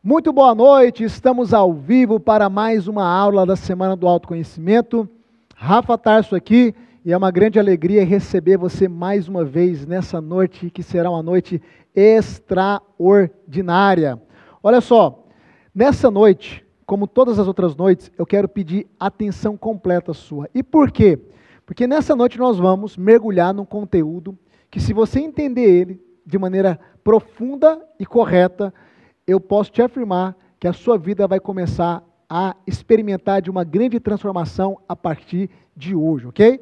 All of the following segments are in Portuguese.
Muito boa noite, estamos ao vivo para mais uma aula da Semana do Autoconhecimento. Rafa Tarso aqui e é uma grande alegria receber você mais uma vez nessa noite, que será uma noite extraordinária. Olha só, nessa noite, como todas as outras noites, eu quero pedir atenção completa sua. E por quê? Porque nessa noite nós vamos mergulhar num conteúdo que, se você entender ele de maneira profunda e correta, eu posso te afirmar que a sua vida vai começar a experimentar de uma grande transformação a partir de hoje, ok?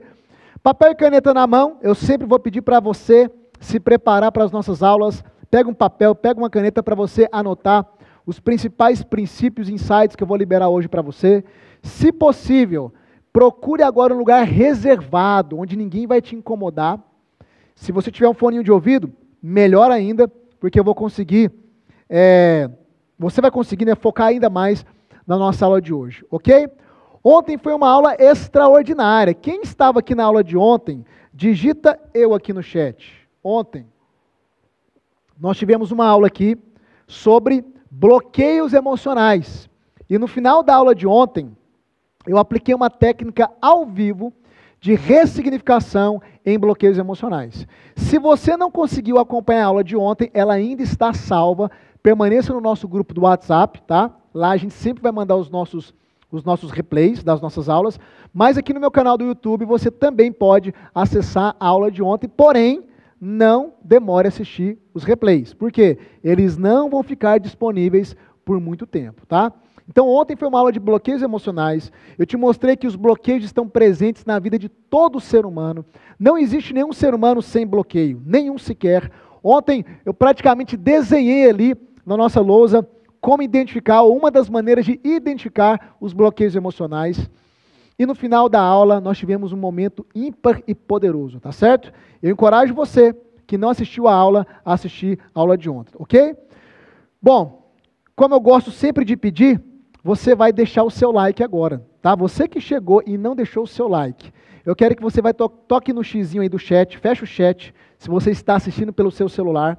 Papel e caneta na mão, eu sempre vou pedir para você se preparar para as nossas aulas. Pega um papel, pega uma caneta para você anotar os principais princípios e insights que eu vou liberar hoje para você. Se possível, procure agora um lugar reservado, onde ninguém vai te incomodar. Se você tiver um foninho de ouvido, melhor ainda, porque eu vou conseguir... você vai conseguir focar ainda mais na nossa aula de hoje, ok? Ontem foi uma aula extraordinária. Quem estava aqui na aula de ontem, digita eu aqui no chat. Ontem, nós tivemos uma aula aqui sobre bloqueios emocionais. E no final da aula de ontem, eu apliquei uma técnica ao vivo de ressignificação em bloqueios emocionais. Se você não conseguiu acompanhar a aula de ontem, ela ainda está salva. Permaneça no nosso grupo do WhatsApp, tá? Lá a gente sempre vai mandar os nossos replays das nossas aulas, mas aqui no meu canal do YouTube você também pode acessar a aula de ontem, porém, não demore a assistir os replays. Por quê? Eles não vão ficar disponíveis por muito tempo, tá? Então ontem foi uma aula de bloqueios emocionais. Eu te mostrei que os bloqueios estão presentes na vida de todo ser humano. Não existe nenhum ser humano sem bloqueio, nenhum sequer. Ontem eu praticamente desenhei ali na nossa lousa como identificar, ou uma das maneiras de identificar os bloqueios emocionais. E no final da aula nós tivemos um momento ímpar e poderoso, tá certo? Eu encorajo você que não assistiu a aula a assistir a aula de ontem, ok? Bom, como eu gosto sempre de pedir, você vai deixar o seu like agora, tá? Você que chegou e não deixou o seu like, eu quero que você toque no xizinho aí do chat, feche o chat, se você está assistindo pelo seu celular,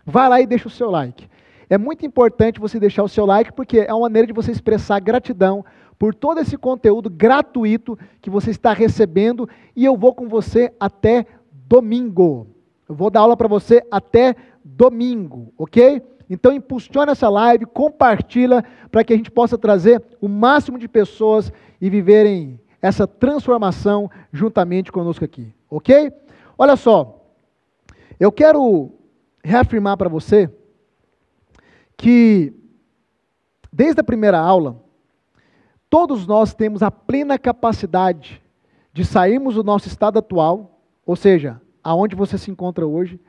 vai lá e deixa o seu like. É muito importante você deixar o seu like, porque é uma maneira de você expressar gratidão por todo esse conteúdo gratuito que você está recebendo, e eu vou com você até domingo. Eu vou dar aula para você até domingo, ok? Então impulsiona essa live, compartilha, para que a gente possa trazer o máximo de pessoas e viverem essa transformação juntamente conosco aqui, ok? Olha só, eu quero reafirmar para você que, desde a primeira aula, todos nós temos a plena capacidade de sairmos do nosso estado atual, ou seja, aonde você se encontra hoje,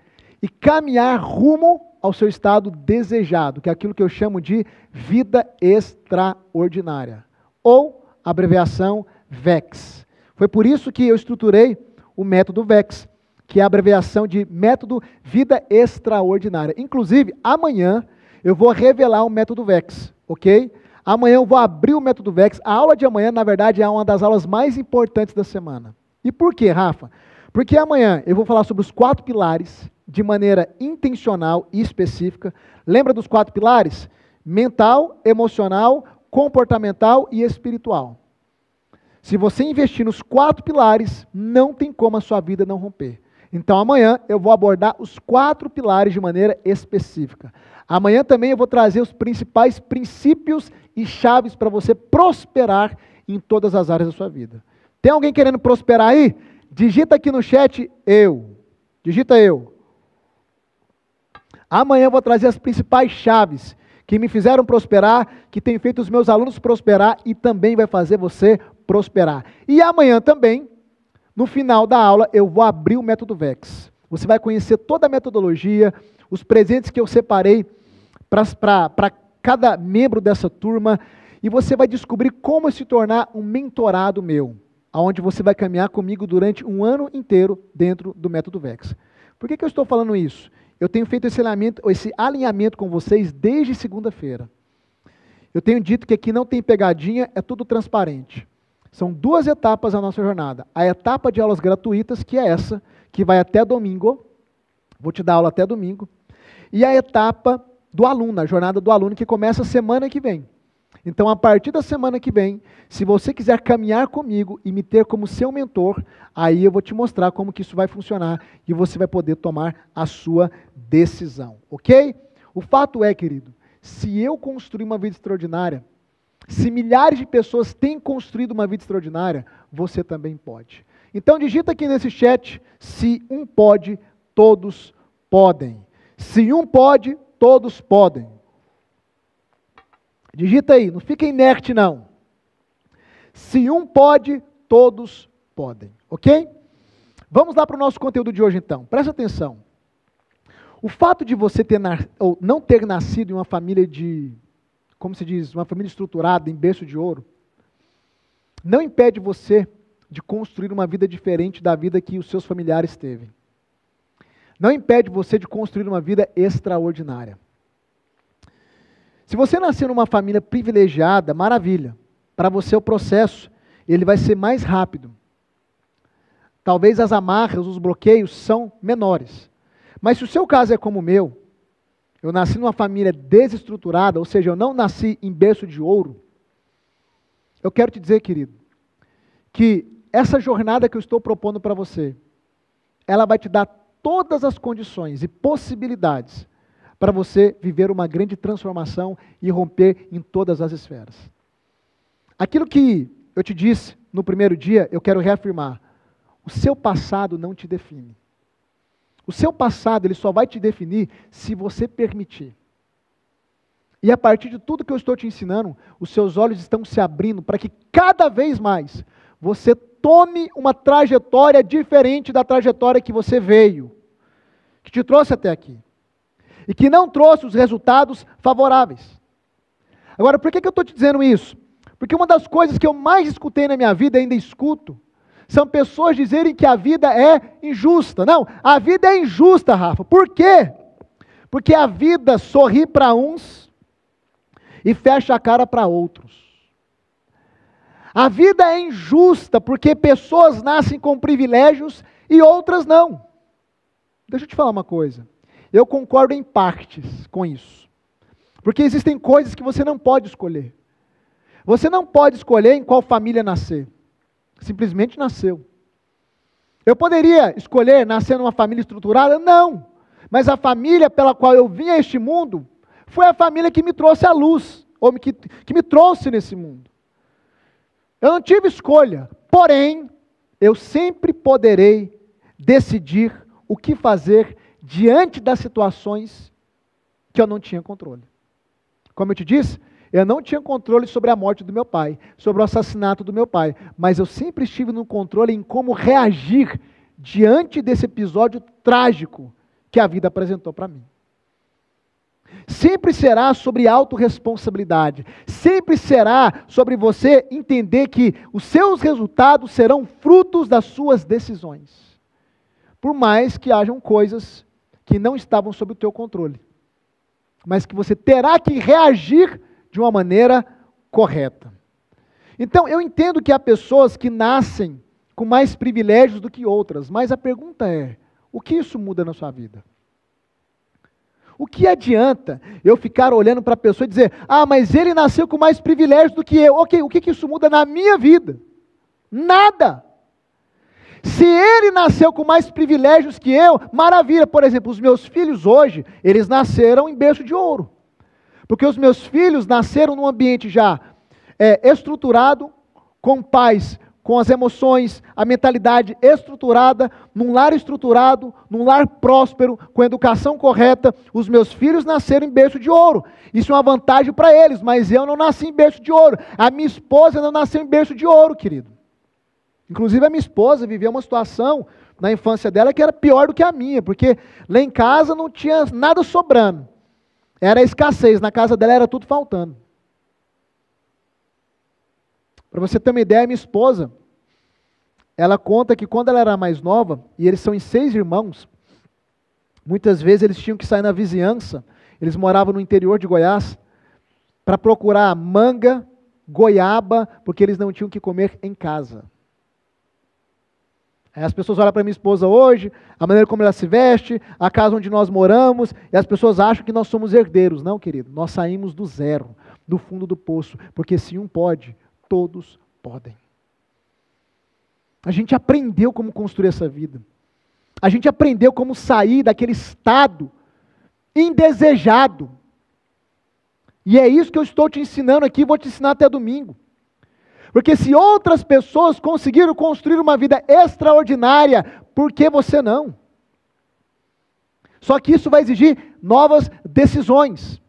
e caminhar rumo ao seu estado desejado, que é aquilo que eu chamo de vida extraordinária, ou abreviação VEX. Foi por isso que eu estruturei o método VEX, que é a abreviação de Método Vida Extraordinária. Inclusive, amanhã eu vou revelar o método VEX, ok? Amanhã eu vou abrir o método VEX. A aula de amanhã, na verdade, é uma das aulas mais importantes da semana. E por quê, Rafa? Porque amanhã eu vou falar sobre os 4 pilares de maneira intencional e específica. Lembra dos 4 pilares? Mental, emocional, comportamental e espiritual. Se você investir nos 4 pilares, não tem como a sua vida não romper. Então amanhã eu vou abordar os 4 pilares de maneira específica. Amanhã também eu vou trazer os principais princípios e chaves para você prosperar em todas as áreas da sua vida. Tem alguém querendo prosperar aí? Digita aqui no chat eu. Digita eu. Amanhã eu vou trazer as principais chaves que me fizeram prosperar, que tem feito os meus alunos prosperar e também vai fazer você prosperar. E amanhã também, no final da aula, eu vou abrir o método VEX. Você vai conhecer toda a metodologia, os presentes que eu separei para cada membro dessa turma, e você vai descobrir como se tornar um mentorado meu, onde você vai caminhar comigo durante um ano inteiro dentro do método VEX. Por que eu estou falando isso? Eu tenho feito esse alinhamento com vocês desde segunda-feira. Eu tenho dito que aqui não tem pegadinha, é tudo transparente. São 2 etapas da nossa jornada. A etapa de aulas gratuitas, que é essa, que vai até domingo. Vou te dar aula até domingo. E a etapa do aluno, a jornada do aluno que começa semana que vem. Então, a partir da semana que vem, se você quiser caminhar comigo e me ter como seu mentor, aí eu vou te mostrar como que isso vai funcionar e você vai poder tomar a sua decisão, ok? O fato é, querido, se eu construir uma vida extraordinária, se milhares de pessoas têm construído uma vida extraordinária, você também pode. Então, digita aqui nesse chat, se um pode, todos podem. Se um pode, todos podem. Digita aí, não fica inerte não. Se um pode, todos podem, ok? Vamos lá para o nosso conteúdo de hoje então, presta atenção. O fato de você ou não ter nascido em uma família como se diz, uma família estruturada, em berço de ouro, não impede você de construir uma vida diferente da vida que os seus familiares teve. Não impede você de construir uma vida extraordinária. Se você nascer numa família privilegiada, maravilha. Para você o processo, ele vai ser mais rápido. Talvez as amarras, os bloqueios são menores. Mas se o seu caso é como o meu, eu nasci numa família desestruturada, ou seja, eu não nasci em berço de ouro, eu quero te dizer, querido, que essa jornada que eu estou propondo para você, ela vai te dar todas as condições e possibilidades para você viver uma grande transformação e romper em todas as esferas. Aquilo que eu te disse no primeiro dia, eu quero reafirmar. O seu passado não te define. O seu passado, ele só vai te definir se você permitir. E a partir de tudo que eu estou te ensinando, os seus olhos estão se abrindo para que cada vez mais você tome uma trajetória diferente da trajetória que você veio, que te trouxe até aqui. E que não trouxe os resultados favoráveis. Agora, por que eu estou te dizendo isso? Porque uma das coisas que eu mais escutei na minha vida, ainda escuto, são pessoas dizerem que a vida é injusta. Não, a vida é injusta, Rafa. Por quê? Porque a vida sorri para uns e fecha a cara para outros. A vida é injusta porque pessoas nascem com privilégios e outras não. Deixa eu te falar uma coisa. Eu concordo em partes com isso. Porque existem coisas que você não pode escolher. Você não pode escolher em qual família nascer. Simplesmente nasceu. Eu poderia escolher nascer numa família estruturada? Não. Mas a família pela qual eu vim a este mundo foi a família que me trouxe à luz, ou que me trouxe nesse mundo. Eu não tive escolha. Porém, eu sempre poderei decidir o que fazer diante das situações que eu não tinha controle. Como eu te disse, eu não tinha controle sobre a morte do meu pai, sobre o assassinato do meu pai, mas eu sempre estive no controle em como reagir diante desse episódio trágico que a vida apresentou para mim. Sempre será sobre autorresponsabilidade, sempre será sobre você entender que os seus resultados serão frutos das suas decisões, por mais que hajam coisas que não estavam sob o teu controle, mas que você terá que reagir de uma maneira correta. Então, eu entendo que há pessoas que nascem com mais privilégios do que outras, mas a pergunta é, o que isso muda na sua vida? O que adianta eu ficar olhando para a pessoa e dizer, mas ele nasceu com mais privilégios do que eu. Ok, o que isso muda na minha vida? Nada. Se ele nasceu com mais privilégios que eu, maravilha. Por exemplo, os meus filhos hoje, eles nasceram em berço de ouro. Porque os meus filhos nasceram num ambiente já estruturado, com pais, com as emoções, a mentalidade estruturada, num lar estruturado, num lar próspero, com a educação correta. Os meus filhos nasceram em berço de ouro. Isso é uma vantagem para eles, mas eu não nasci em berço de ouro. A minha esposa não nasceu em berço de ouro, querido. Inclusive a minha esposa viveu uma situação na infância dela que era pior do que a minha, porque lá em casa não tinha nada sobrando. Era escassez, na casa dela era tudo faltando. Para você ter uma ideia, minha esposa, ela conta que quando ela era mais nova, e eles são em 6 irmãos, muitas vezes eles tinham que sair na vizinhança, eles moravam no interior de Goiás, para procurar manga, goiaba, porque eles não tinham que comer em casa. As pessoas olham para minha esposa hoje, a maneira como ela se veste, a casa onde nós moramos, e as pessoas acham que nós somos herdeiros. Não, querido, nós saímos do zero, do fundo do poço, porque se um pode, todos podem. A gente aprendeu como construir essa vida. A gente aprendeu como sair daquele estado indesejado. E é isso que eu estou te ensinando aqui, vou te ensinar até domingo. Porque se outras pessoas conseguiram construir uma vida extraordinária, por que você não? Só que isso vai exigir novas decisões.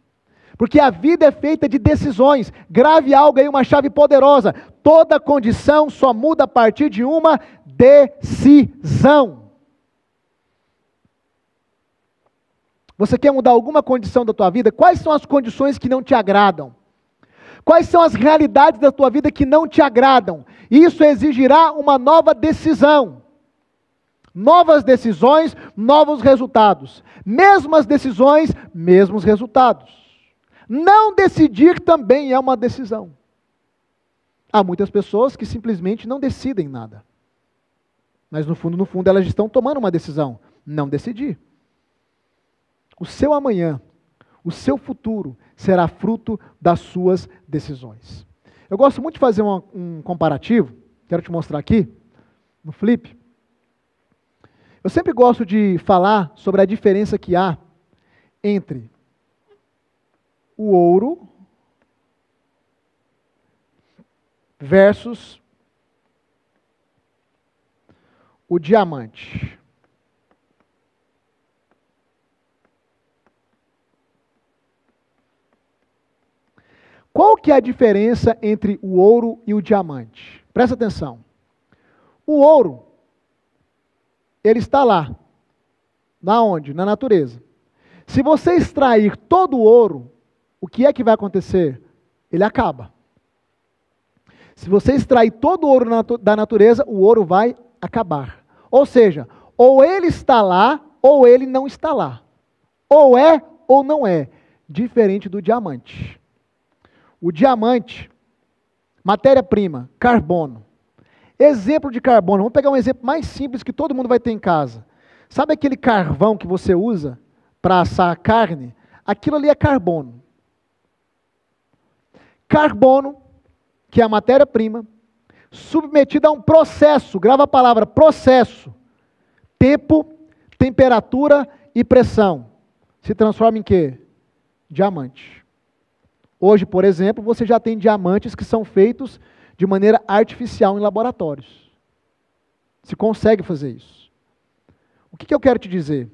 Porque a vida é feita de decisões. Grave algo aí, uma chave poderosa. Toda condição só muda a partir de uma decisão. Você quer mudar alguma condição da tua vida? Quais são as condições que não te agradam? Quais são as realidades da tua vida que não te agradam? Isso exigirá uma nova decisão. Novas decisões, novos resultados. Mesmas decisões, mesmos resultados. Não decidir também é uma decisão. Há muitas pessoas que simplesmente não decidem nada. Mas no fundo, elas estão tomando uma decisão. Não decidir. O seu amanhã, o seu futuro será fruto das suas decisões. Eu gosto muito de fazer um comparativo, quero te mostrar aqui, no flip. Eu sempre gosto de falar sobre a diferença que há entre o ouro versus o diamante. Qual que é a diferença entre o ouro e o diamante? Presta atenção. O ouro, ele está lá. Na onde? Na natureza. Se você extrair todo o ouro, o que é que vai acontecer? Ele acaba. Se você extrair todo o ouro da natureza, o ouro vai acabar. Ou seja, ou ele está lá, ou ele não está lá. Ou é, ou não é. Diferente do diamante. O diamante, matéria-prima, carbono. Exemplo de carbono, vamos pegar um exemplo mais simples que todo mundo vai ter em casa. Sabe aquele carvão que você usa para assar a carne? Aquilo ali é carbono. Carbono, que é a matéria-prima, submetida a um processo, grava a palavra processo, tempo, temperatura e pressão. Se transforma em quê? Diamante. Hoje, por exemplo, você já tem diamantes que são feitos de maneira artificial em laboratórios. Se consegue fazer isso. O que eu quero te dizer?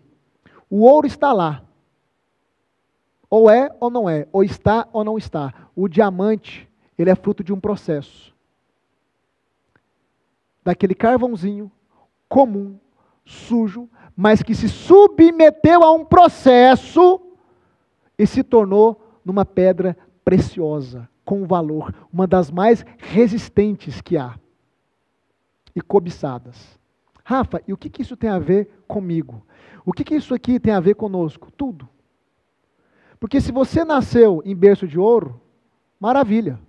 O ouro está lá. Ou é ou não é. Ou está ou não está. O diamante, ele é fruto de um processo. Daquele carvãozinho comum, sujo, mas que se submeteu a um processo e se tornou numa pedra preciosa, com valor, uma das mais resistentes que há, e cobiçadas. Rafa, e o que isso tem a ver comigo? O que isso aqui tem a ver conosco? Tudo. Porque se você nasceu em berço de ouro, maravilha.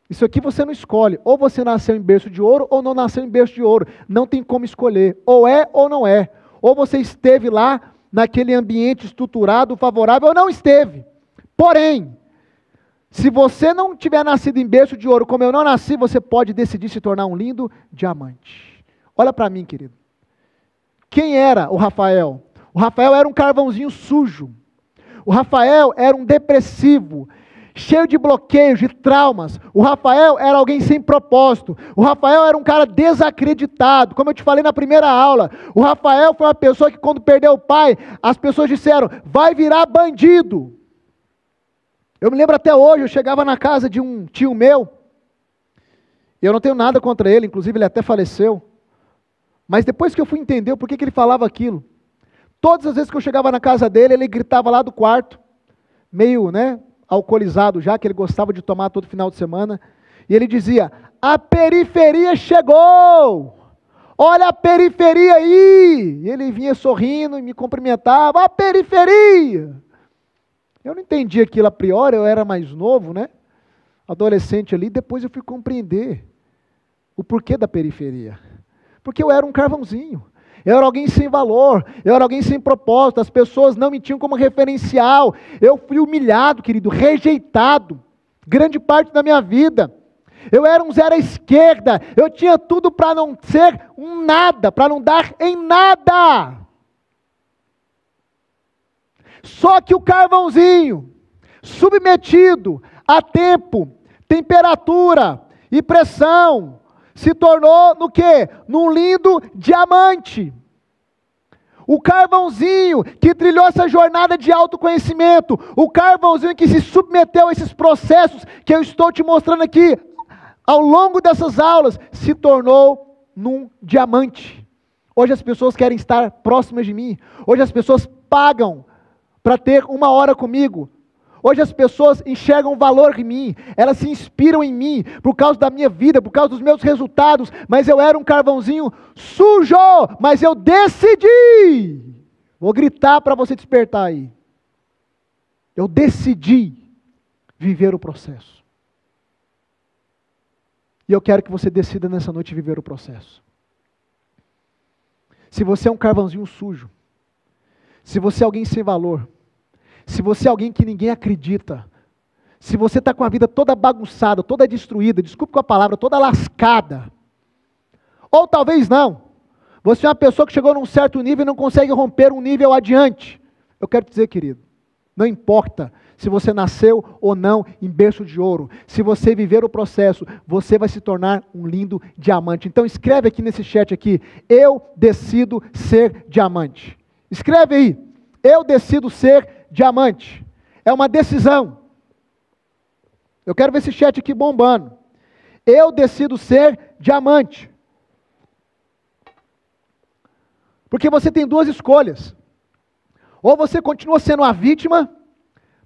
Isso aqui você não escolhe, ou você nasceu em berço de ouro, ou não nasceu em berço de ouro, não tem como escolher, ou é ou não é, ou você esteve lá, naquele ambiente estruturado, favorável, ou não esteve. Porém, se você não tiver nascido em berço de ouro, como eu não nasci, você pode decidir se tornar um lindo diamante. Olha para mim, querido. Quem era o Rafael? O Rafael era um carvãozinho sujo. O Rafael era um depressivo, cheio de bloqueios, de traumas. O Rafael era alguém sem propósito. O Rafael era um cara desacreditado. Como eu te falei na primeira aula, o Rafael foi uma pessoa que quando perdeu o pai, as pessoas disseram, vai virar bandido. Eu me lembro até hoje, eu chegava na casa de um tio meu, e eu não tenho nada contra ele, inclusive ele até faleceu, mas depois que eu fui entender por que ele falava aquilo, todas as vezes que eu chegava na casa dele, ele gritava lá do quarto, meio, alcoolizado já, que ele gostava de tomar todo final de semana, e ele dizia, a periferia chegou, olha a periferia aí, e ele vinha sorrindo e me cumprimentava, a periferia. Eu não entendi aquilo a priori, eu era mais novo, adolescente ali, depois eu fui compreender O porquê da periferia? Porque eu era um carvãozinho. Eu era alguém sem valor, eu era alguém sem propósito, as pessoas não me tinham como referencial. Eu fui humilhado, querido, rejeitado, grande parte da minha vida. Eu era um zero à esquerda, eu tinha tudo para não ser um nada, para não dar em nada. Só que o carvãozinho, submetido a tempo, temperatura e pressão, se tornou no quê? Num lindo diamante. O carvãozinho que trilhou essa jornada de autoconhecimento, o carvãozinho que se submeteu a esses processos que eu estou te mostrando aqui, ao longo dessas aulas, se tornou num diamante. Hoje as pessoas querem estar próximas de mim, hoje as pessoas pagam para ter 1 hora comigo. Hoje as pessoas enxergam valor em mim, elas se inspiram em mim, por causa da minha vida, por causa dos meus resultados, mas eu era um carvãozinho sujo, mas eu decidi, vou gritar para você despertar aí, eu decidi viver o processo, e eu quero que você decida nessa noite viver o processo. Se você é um carvãozinho sujo, se você é alguém sem valor, se você é alguém que ninguém acredita, se você está com a vida toda bagunçada, toda destruída, desculpe com a palavra, toda lascada, ou talvez não, você é uma pessoa que chegou num certo nível e não consegue romper um nível adiante, eu quero te dizer, querido, não importa se você nasceu ou não em berço de ouro, se você viver o processo, você vai se tornar um lindo diamante. Então escreve aqui nesse chat aqui, eu decido ser diamante. Escreve aí, eu decido ser diamante. É uma decisão. Eu quero ver esse chat aqui bombando. Eu decido ser diamante. Porque você tem 2 escolhas. Ou você continua sendo a vítima,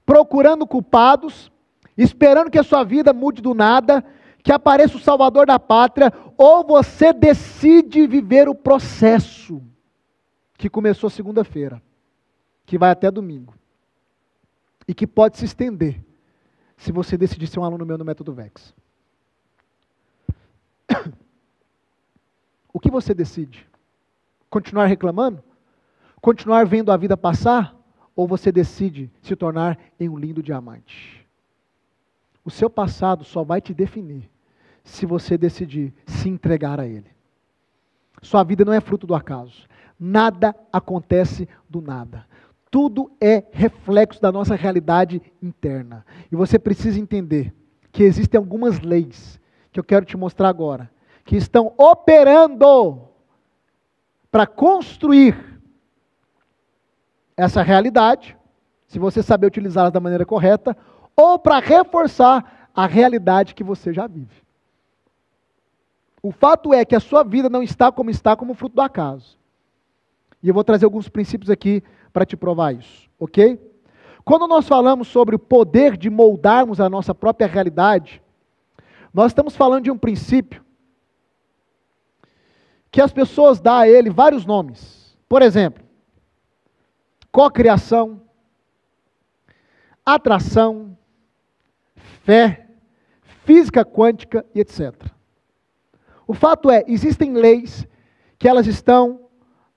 procurando culpados, esperando que a sua vida mude do nada, que apareça o salvador da pátria, ou você decide viver o processo que começou segunda-feira, que vai até domingo, e que pode se estender, se você decidir ser um aluno meu no Método VEX. O que você decide? Continuar reclamando? Continuar vendo a vida passar? Ou você decide se tornar em um lindo diamante? O seu passado só vai te definir se você decidir se entregar a ele. Sua vida não é fruto do acaso. Nada acontece do nada. Tudo é reflexo da nossa realidade interna. E você precisa entender que existem algumas leis, que eu quero te mostrar agora, que estão operando para construir essa realidade, se você saber utilizá-las da maneira correta, ou para reforçar a realidade que você já vive. O fato é que a sua vida não está como fruto do acaso. E eu vou trazer alguns princípios aqui para te provar isso, ok? Quando nós falamos sobre o poder de moldarmos a nossa própria realidade, nós estamos falando de um princípio que as pessoas dão a ele vários nomes. Por exemplo, cocriação, atração, fé, física quântica e etc. O fato é, existem leis que elas estão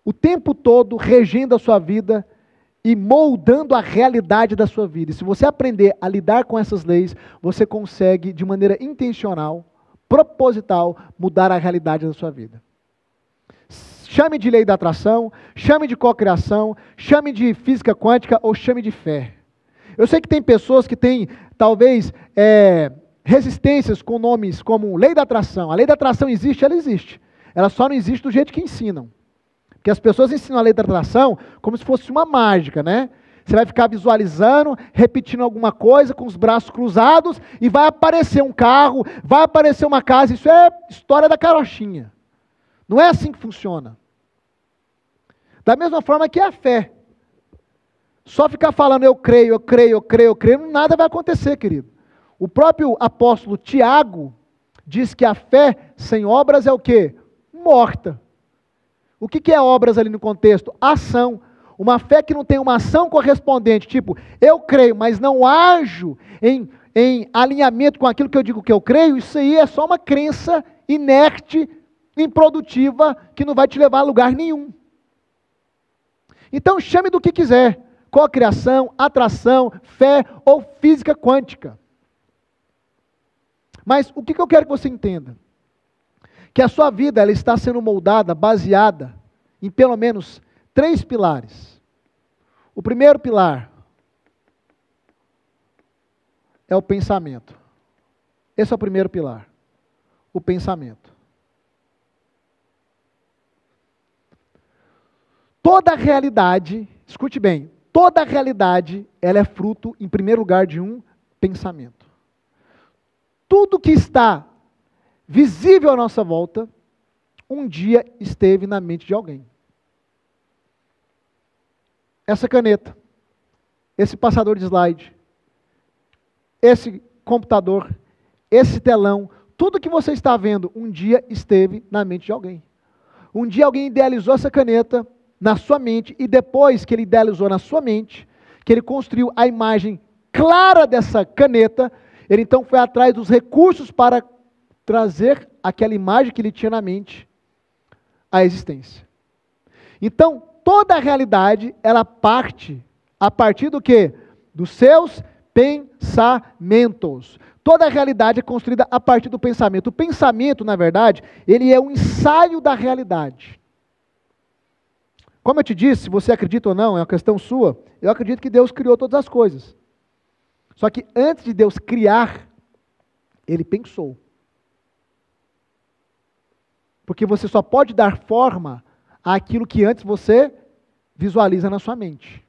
o tempo todo regendo a sua vida e moldando a realidade da sua vida. E se você aprender a lidar com essas leis, você consegue, de maneira intencional, proposital, mudar a realidade da sua vida. Chame de lei da atração, chame de cocriação, chame de física quântica ou chame de fé. Eu sei que tem pessoas que têm, talvez, resistências com nomes como lei da atração. A lei da atração existe, ela existe. Ela só não existe do jeito que ensinam. Porque as pessoas ensinam a lei da atração como se fosse uma mágica, né? Você vai ficar visualizando, repetindo alguma coisa com os braços cruzados e vai aparecer um carro, vai aparecer uma casa. Isso é história da carochinha. Não é assim que funciona. Da mesma forma que é a fé. Só ficar falando eu creio, eu creio, eu creio, eu creio, nada vai acontecer, querido. O próprio apóstolo Tiago diz que a fé sem obras é o quê? Morta. O que é obras ali no contexto? Ação. Uma fé que não tem uma ação correspondente, tipo, eu creio, mas não ajo em em alinhamento com aquilo que eu digo que eu creio, isso aí é só uma crença inerte, improdutiva, que não vai te levar a lugar nenhum. Então chame do que quiser, cocriação, atração, fé ou física quântica. Mas o que eu quero que você entenda? Que a sua vida ela está sendo moldada, baseada em pelo menos 3 pilares. O primeiro pilar é o pensamento. Esse é o primeiro pilar. O pensamento. Toda a realidade, escute bem, toda a realidade, ela é fruto, em primeiro lugar, de um pensamento. Tudo que está visível à nossa volta, um dia esteve na mente de alguém. Essa caneta, esse passador de slide, esse computador, esse telão, tudo que você está vendo, um dia esteve na mente de alguém. Um dia alguém idealizou essa caneta na sua mente, e depois que ele idealizou na sua mente, que ele construiu a imagem clara dessa caneta, ele então foi atrás dos recursos para trazer aquela imagem que ele tinha na mente à existência. Então, toda a realidade, ela parte a partir do quê? Dos seus pensamentos. Toda a realidade é construída a partir do pensamento. O pensamento, na verdade, ele é um ensaio da realidade. Como eu te disse, se você acredita ou não, é uma questão sua, eu acredito que Deus criou todas as coisas. Só que antes de Deus criar, Ele pensou. Porque você só pode dar forma àquilo que antes você visualiza na sua mente.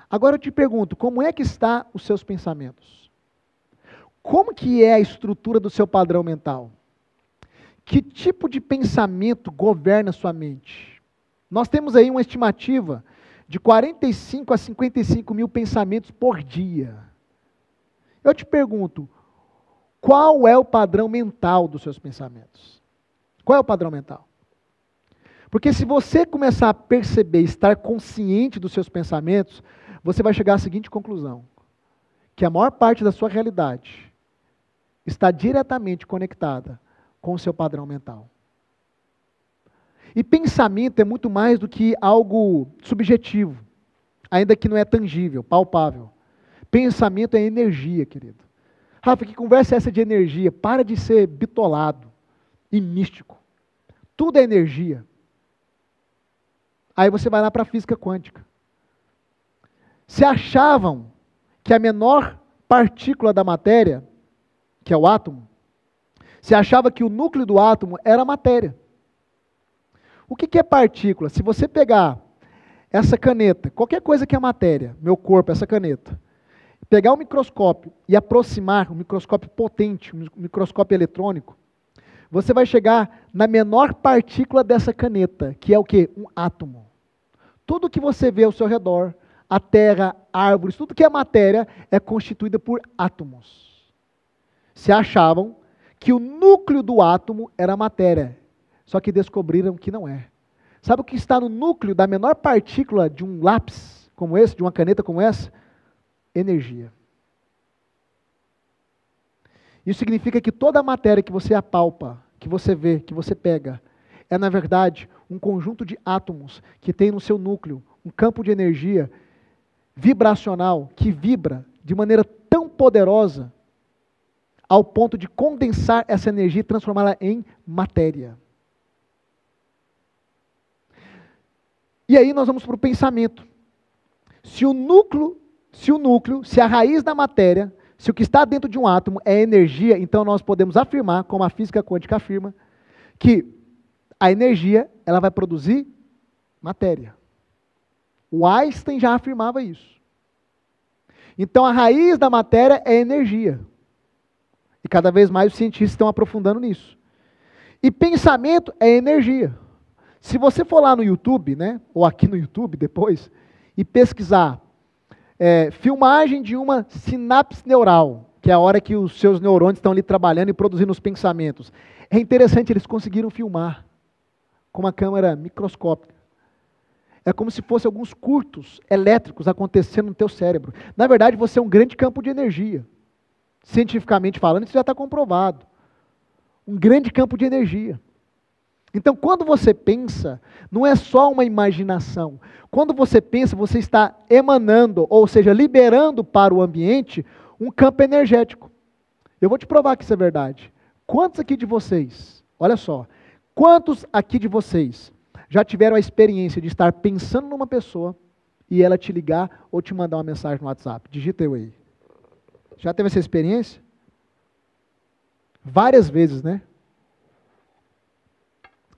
Agora eu te pergunto, como é que estão os seus pensamentos? Como que é a estrutura do seu padrão mental? Que tipo de pensamento governa a sua mente? Nós temos aí uma estimativa de 45 a 55 mil pensamentos por dia. Eu te pergunto, qual é o padrão mental dos seus pensamentos? Qual é o padrão mental? Porque se você começar a perceber, estar consciente dos seus pensamentos, você vai chegar à seguinte conclusão: que a maior parte da sua realidade está diretamente conectada com o seu padrão mental. E pensamento é muito mais do que algo subjetivo, ainda que não é tangível, palpável. Pensamento é energia, querido. Rafa, que conversa é essa de energia? Para de ser bitolado e místico. Tudo é energia. Aí você vai lá para a física quântica. Se achavam que a menor partícula da matéria, que é o átomo, se achava que o núcleo do átomo era a matéria. O que é partícula? Se você pegar essa caneta, qualquer coisa que é matéria, meu corpo, essa caneta, pegar um microscópio e aproximar, um microscópio potente, um microscópio eletrônico, você vai chegar na menor partícula dessa caneta, que é o quê? Um átomo. Tudo que você vê ao seu redor, a terra, árvores, tudo que é matéria, é constituída por átomos. Se achavam que o núcleo do átomo era a matéria, só que descobriram que não é. Sabe o que está no núcleo da menor partícula de um lápis como esse, de uma caneta como essa? Energia. Isso significa que toda a matéria que você apalpa, que você vê, que você pega, é na verdade um conjunto de átomos que tem no seu núcleo um campo de energia vibracional que vibra de maneira tão poderosa ao ponto de condensar essa energia e transformá-la em matéria. E aí nós vamos para o pensamento. Se a raiz da matéria, se o que está dentro de um átomo é energia, então nós podemos afirmar, como a física quântica afirma, que a energia, ela vai produzir matéria. O Einstein já afirmava isso. Então a raiz da matéria é energia. E cada vez mais os cientistas estão aprofundando nisso. E pensamento é energia. Se você for lá no YouTube, né, ou aqui no YouTube depois, e pesquisar filmagem de uma sinapse neural, que é a hora que os seus neurônios estão ali trabalhando e produzindo os pensamentos. É interessante, eles conseguiram filmar com uma câmera microscópica. É como se fossem alguns curtos elétricos acontecendo no teu cérebro. Na verdade, você é um grande campo de energia. Cientificamente falando, isso já está comprovado. Um grande campo de energia. Então, quando você pensa, não é só uma imaginação. Quando você pensa, você está emanando, ou seja, liberando para o ambiente um campo energético. Eu vou te provar que isso é verdade. Quantos aqui de vocês, olha só, quantos aqui de vocês já tiveram a experiência de estar pensando numa pessoa e ela te ligar ou te mandar uma mensagem no WhatsApp? Digita eu aí. Já teve essa experiência? Várias vezes, né?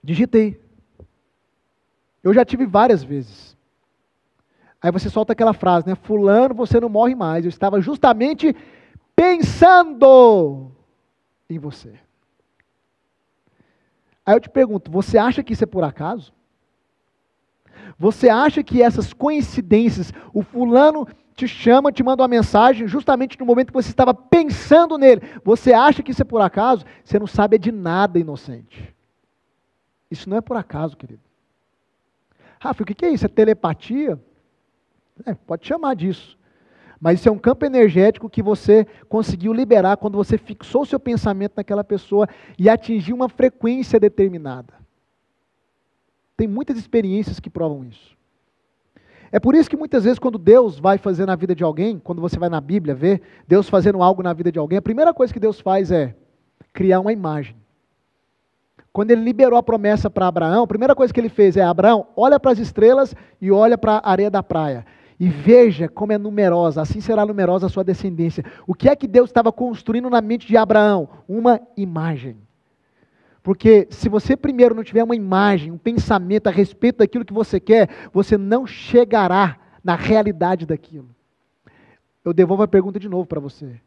Digitei. Eu já tive várias vezes. Aí você solta aquela frase, né? Fulano, você não morre mais. Eu estava justamente pensando em você. Aí eu te pergunto, você acha que isso é por acaso? Você acha que essas coincidências, o fulano te chama, te manda uma mensagem, justamente no momento que você estava pensando nele, você acha que isso é por acaso? Você não sabe de nada, inocente. Isso não é por acaso, querido. Rafa, o que é isso? É telepatia? Pode chamar disso. Mas isso é um campo energético que você conseguiu liberar quando você fixou seu pensamento naquela pessoa e atingiu uma frequência determinada. Tem muitas experiências que provam isso. É por isso que muitas vezes quando Deus vai fazer na vida de alguém, quando você vai na Bíblia ver Deus fazendo algo na vida de alguém, a primeira coisa que Deus faz é criar uma imagem. Quando ele liberou a promessa para Abraão, a primeira coisa que ele fez é: Abraão, olha para as estrelas e olha para a areia da praia. E veja como é numerosa, assim será numerosa a sua descendência. O que é que Deus estava construindo na mente de Abraão? Uma imagem. Porque se você primeiro não tiver uma imagem, um pensamento a respeito daquilo que você quer, você não chegará na realidade daquilo. Eu devolvo a pergunta de novo para você.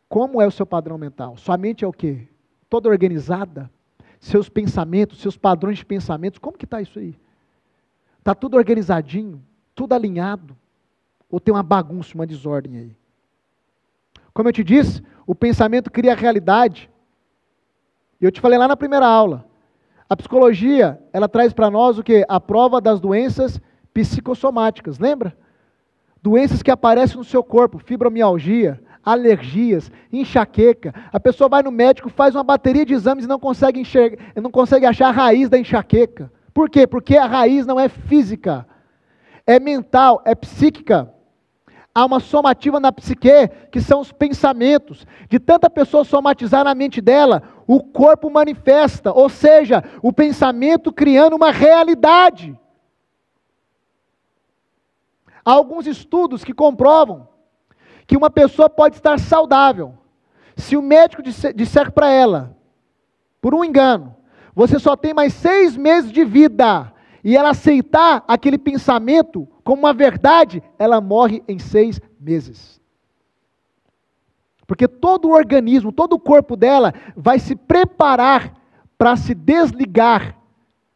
Como é o seu padrão mental? Sua mente é o quê? Toda organizada? Seus pensamentos, seus padrões de pensamentos, como que está isso aí? Está tudo organizadinho? Tudo alinhado? Ou tem uma bagunça, uma desordem aí? Como eu te disse, o pensamento cria a realidade. E eu te falei lá na primeira aula, a psicologia, ela traz para nós o quê? A prova das doenças psicossomáticas, lembra? Doenças que aparecem no seu corpo, fibromialgia, alergias, enxaqueca. A pessoa vai no médico, faz uma bateria de exames e não consegue achar a raiz da enxaqueca. Por quê? Porque a raiz não é física, é mental, é psíquica. Há uma somativa na psique, que são os pensamentos. De tanta pessoa somatizar na mente dela, o corpo manifesta, ou seja, o pensamento criando uma realidade. Há alguns estudos que comprovam que uma pessoa pode estar saudável. Se o médico disser para ela, por um engano, você só tem mais 6 meses de vida, e ela aceitar aquele pensamento como uma verdade, ela morre em 6 meses. Porque todo o organismo, todo o corpo dela vai se preparar para se desligar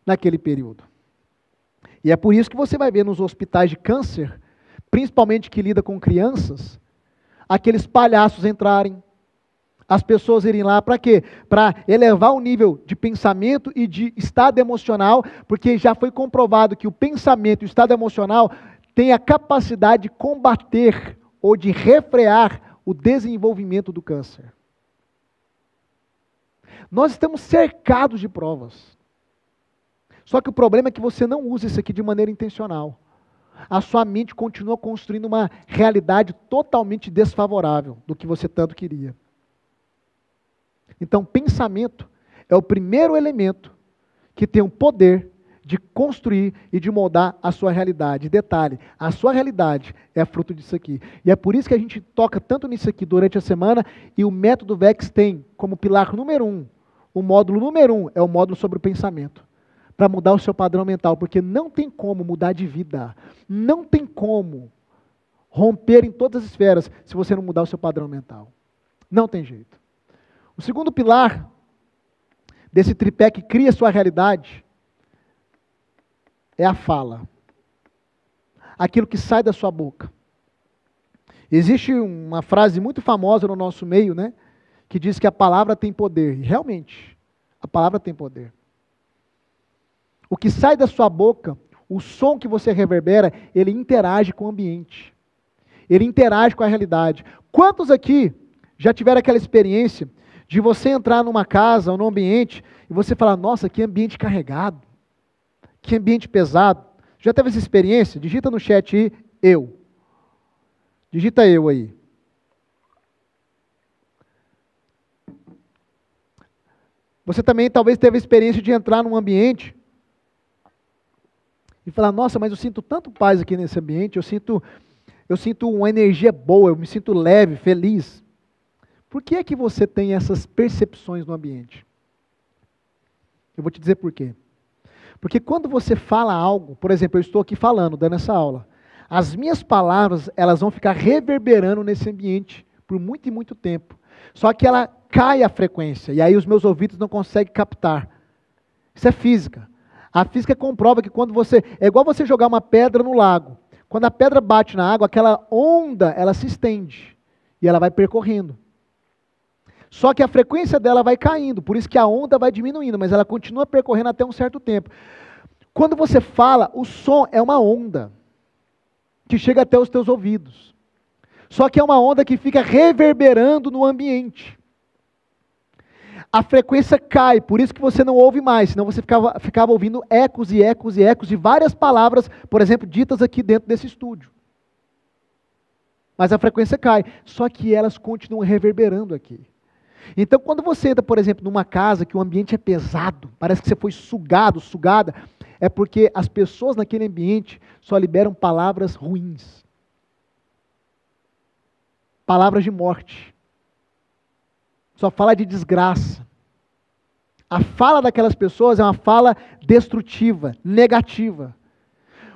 naquele período. E é por isso que você vai ver nos hospitais de câncer, principalmente que lida com crianças, aqueles palhaços entrarem, as pessoas irem lá para quê? Para elevar o nível de pensamento e de estado emocional, porque já foi comprovado que o pensamento e o estado emocional têm a capacidade de combater ou de refrear o desenvolvimento do câncer. Nós estamos cercados de provas. Só que o problema é que você não usa isso aqui de maneira intencional. A sua mente continua construindo uma realidade totalmente desfavorável do que você tanto queria. Então, pensamento é o primeiro elemento que tem o poder de construir e de moldar a sua realidade. Detalhe, a sua realidade é fruto disso aqui. E é por isso que a gente toca tanto nisso aqui durante a semana, e o método VEX tem como pilar número 1, o módulo número 1 é o módulo sobre o pensamento, para mudar o seu padrão mental, porque não tem como mudar de vida, não tem como romper em todas as esferas se você não mudar o seu padrão mental. Não tem jeito. O segundo pilar desse tripé que cria sua realidade é a fala. Aquilo que sai da sua boca. Existe uma frase muito famosa no nosso meio, né? Que diz que a palavra tem poder. E realmente, a palavra tem poder. O que sai da sua boca, o som que você reverbera, ele interage com o ambiente. Ele interage com a realidade. Quantos aqui já tiveram aquela experiência de você entrar numa casa ou num ambiente e você falar, nossa, que ambiente carregado, que ambiente pesado. Já teve essa experiência? Digita no chat aí, eu. Digita eu aí. Você também talvez teve a experiência de entrar num ambiente e falar, nossa, mas eu sinto tanto paz aqui nesse ambiente, eu sinto uma energia boa, eu me sinto leve, feliz. Por que é que você tem essas percepções no ambiente? Eu vou te dizer por quê. Porque quando você fala algo, por exemplo, eu estou aqui falando, dando essa aula, as minhas palavras, elas vão ficar reverberando nesse ambiente por muito e muito tempo. Só que ela cai a frequência, e aí os meus ouvidos não conseguem captar. Isso é física. A física comprova que quando você... É igual você jogar uma pedra no lago. Quando a pedra bate na água, aquela onda, ela se estende. E ela vai percorrendo. Só que a frequência dela vai caindo, por isso que a onda vai diminuindo, mas ela continua percorrendo até um certo tempo. Quando você fala, o som é uma onda que chega até os teus ouvidos. Só que é uma onda que fica reverberando no ambiente. A frequência cai, por isso que você não ouve mais, senão você ficava ouvindo ecos e ecos e ecos de várias palavras, por exemplo, ditas aqui dentro desse estúdio. Mas a frequência cai, só que elas continuam reverberando aqui. Então, quando você entra, por exemplo, numa casa que o ambiente é pesado, parece que você foi sugado, sugada, é porque as pessoas naquele ambiente só liberam palavras ruins. Palavras de morte. Só fala de desgraça. A fala daquelas pessoas é uma fala destrutiva, negativa.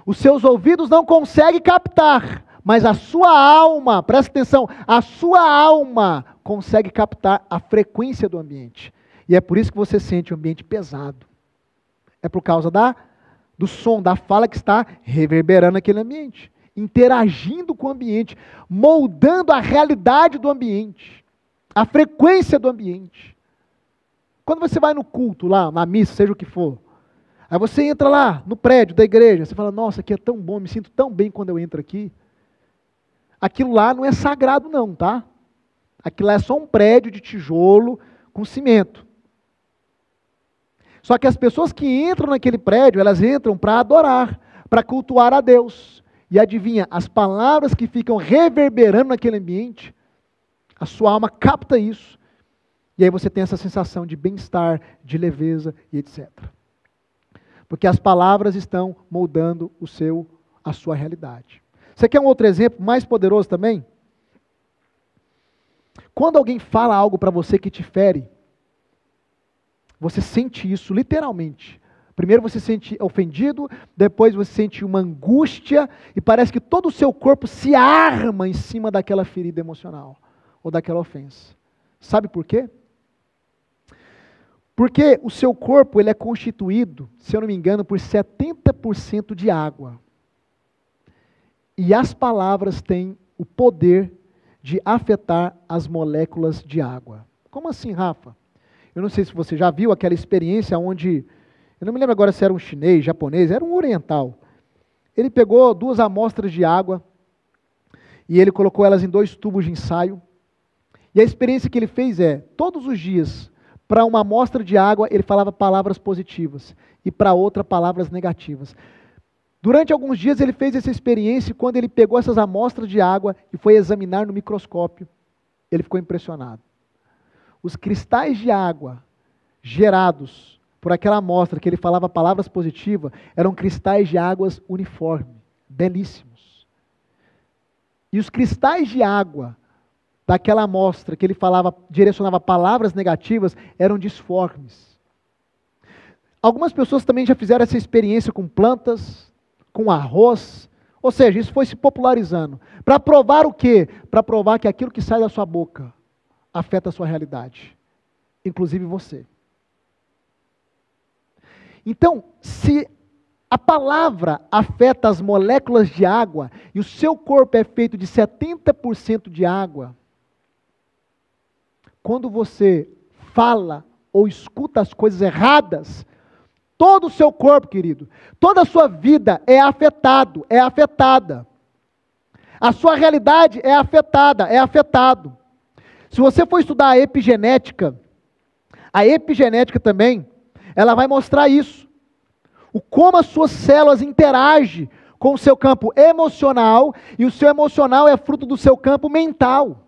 Os seus ouvidos não conseguem captar, mas a sua alma, presta atenção, a sua alma consegue captar a frequência do ambiente. E é por isso que você sente o ambiente pesado. É por causa do som, da fala que está reverberando aquele ambiente, interagindo com o ambiente, moldando a realidade do ambiente, a frequência do ambiente. Quando você vai no culto lá, na missa, seja o que for, aí você entra lá no prédio da igreja, você fala, nossa, aqui é tão bom, me sinto tão bem quando eu entro aqui. Aquilo lá não é sagrado não, tá? Aquilo lá é só um prédio de tijolo com cimento. Só que as pessoas que entram naquele prédio, elas entram para adorar, para cultuar a Deus. E adivinha, as palavras que ficam reverberando naquele ambiente, a sua alma capta isso. E aí você tem essa sensação de bem-estar, de leveza e etc. Porque as palavras estão moldando a sua realidade. Você quer um outro exemplo mais poderoso também? Quando alguém fala algo para você que te fere, você sente isso literalmente. Primeiro você se sente ofendido, depois você sente uma angústia, e parece que todo o seu corpo se arma em cima daquela ferida emocional, ou daquela ofensa. Sabe por quê? Porque o seu corpo ele é constituído, se eu não me engano, por 70% de água. E as palavras têm o poder de afetar as moléculas de água. Como assim, Rafa? Eu não sei se você já viu aquela experiência onde, eu não me lembro agora se era um chinês, japonês, era um oriental. Ele pegou 2 amostras de água e ele colocou elas em 2 tubos de ensaio. E a experiência que ele fez é, todos os dias, para uma amostra de água, ele falava palavras positivas e para outra palavras negativas. Durante alguns dias ele fez essa experiência e quando ele pegou essas amostras de água e foi examinar no microscópio, ele ficou impressionado. Os cristais de água gerados por aquela amostra que ele falava palavras positivas eram cristais de águas uniformes, belíssimos. E os cristais de água daquela amostra que ele falava, direcionava palavras negativas, eram disformes. Algumas pessoas também já fizeram essa experiência com plantas, com arroz, ou seja, isso foi se popularizando. Para provar o quê? Para provar que aquilo que sai da sua boca afeta a sua realidade, inclusive você. Então, se a palavra afeta as moléculas de água, e o seu corpo é feito de 70% de água, quando você fala ou escuta as coisas erradas, todo o seu corpo, querido, toda a sua vida é afetada. A sua realidade é afetado. Se você for estudar a epigenética também, ela vai mostrar isso. O como as suas células interagem com o seu campo emocional, e o seu emocional é fruto do seu campo mental.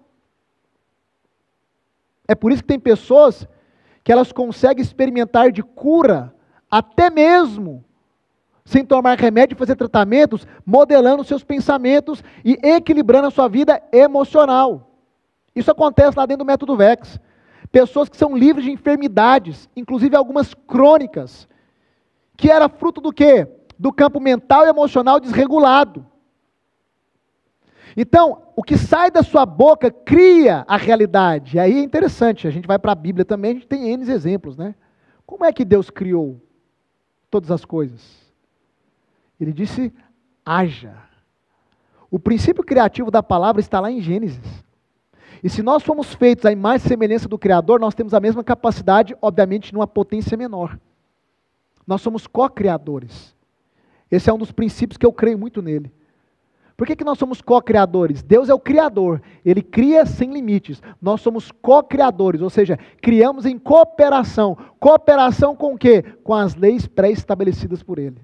É por isso que tem pessoas que elas conseguem experimentar de cura, até mesmo sem tomar remédio e fazer tratamentos, modelando seus pensamentos e equilibrando a sua vida emocional. Isso acontece lá dentro do método VEX. Pessoas que são livres de enfermidades, inclusive algumas crônicas, que era fruto do quê? Do campo mental e emocional desregulado. Então, o que sai da sua boca cria a realidade. E aí é interessante, a gente vai para a Bíblia também, a gente tem N exemplos, né? Como é que Deus criou todas as coisas? Ele disse, haja. O princípio criativo da palavra está lá em Gênesis. E se nós fomos feitos à imagem e semelhança do Criador, nós temos a mesma capacidade, obviamente, numa potência menor. Nós somos co-criadores. Esse é um dos princípios que eu creio muito nele. Por que nós somos co-criadores? Deus é o Criador, Ele cria sem limites. Nós somos co-criadores, ou seja, criamos em cooperação. Cooperação com o quê? Com as leis pré-estabelecidas por Ele.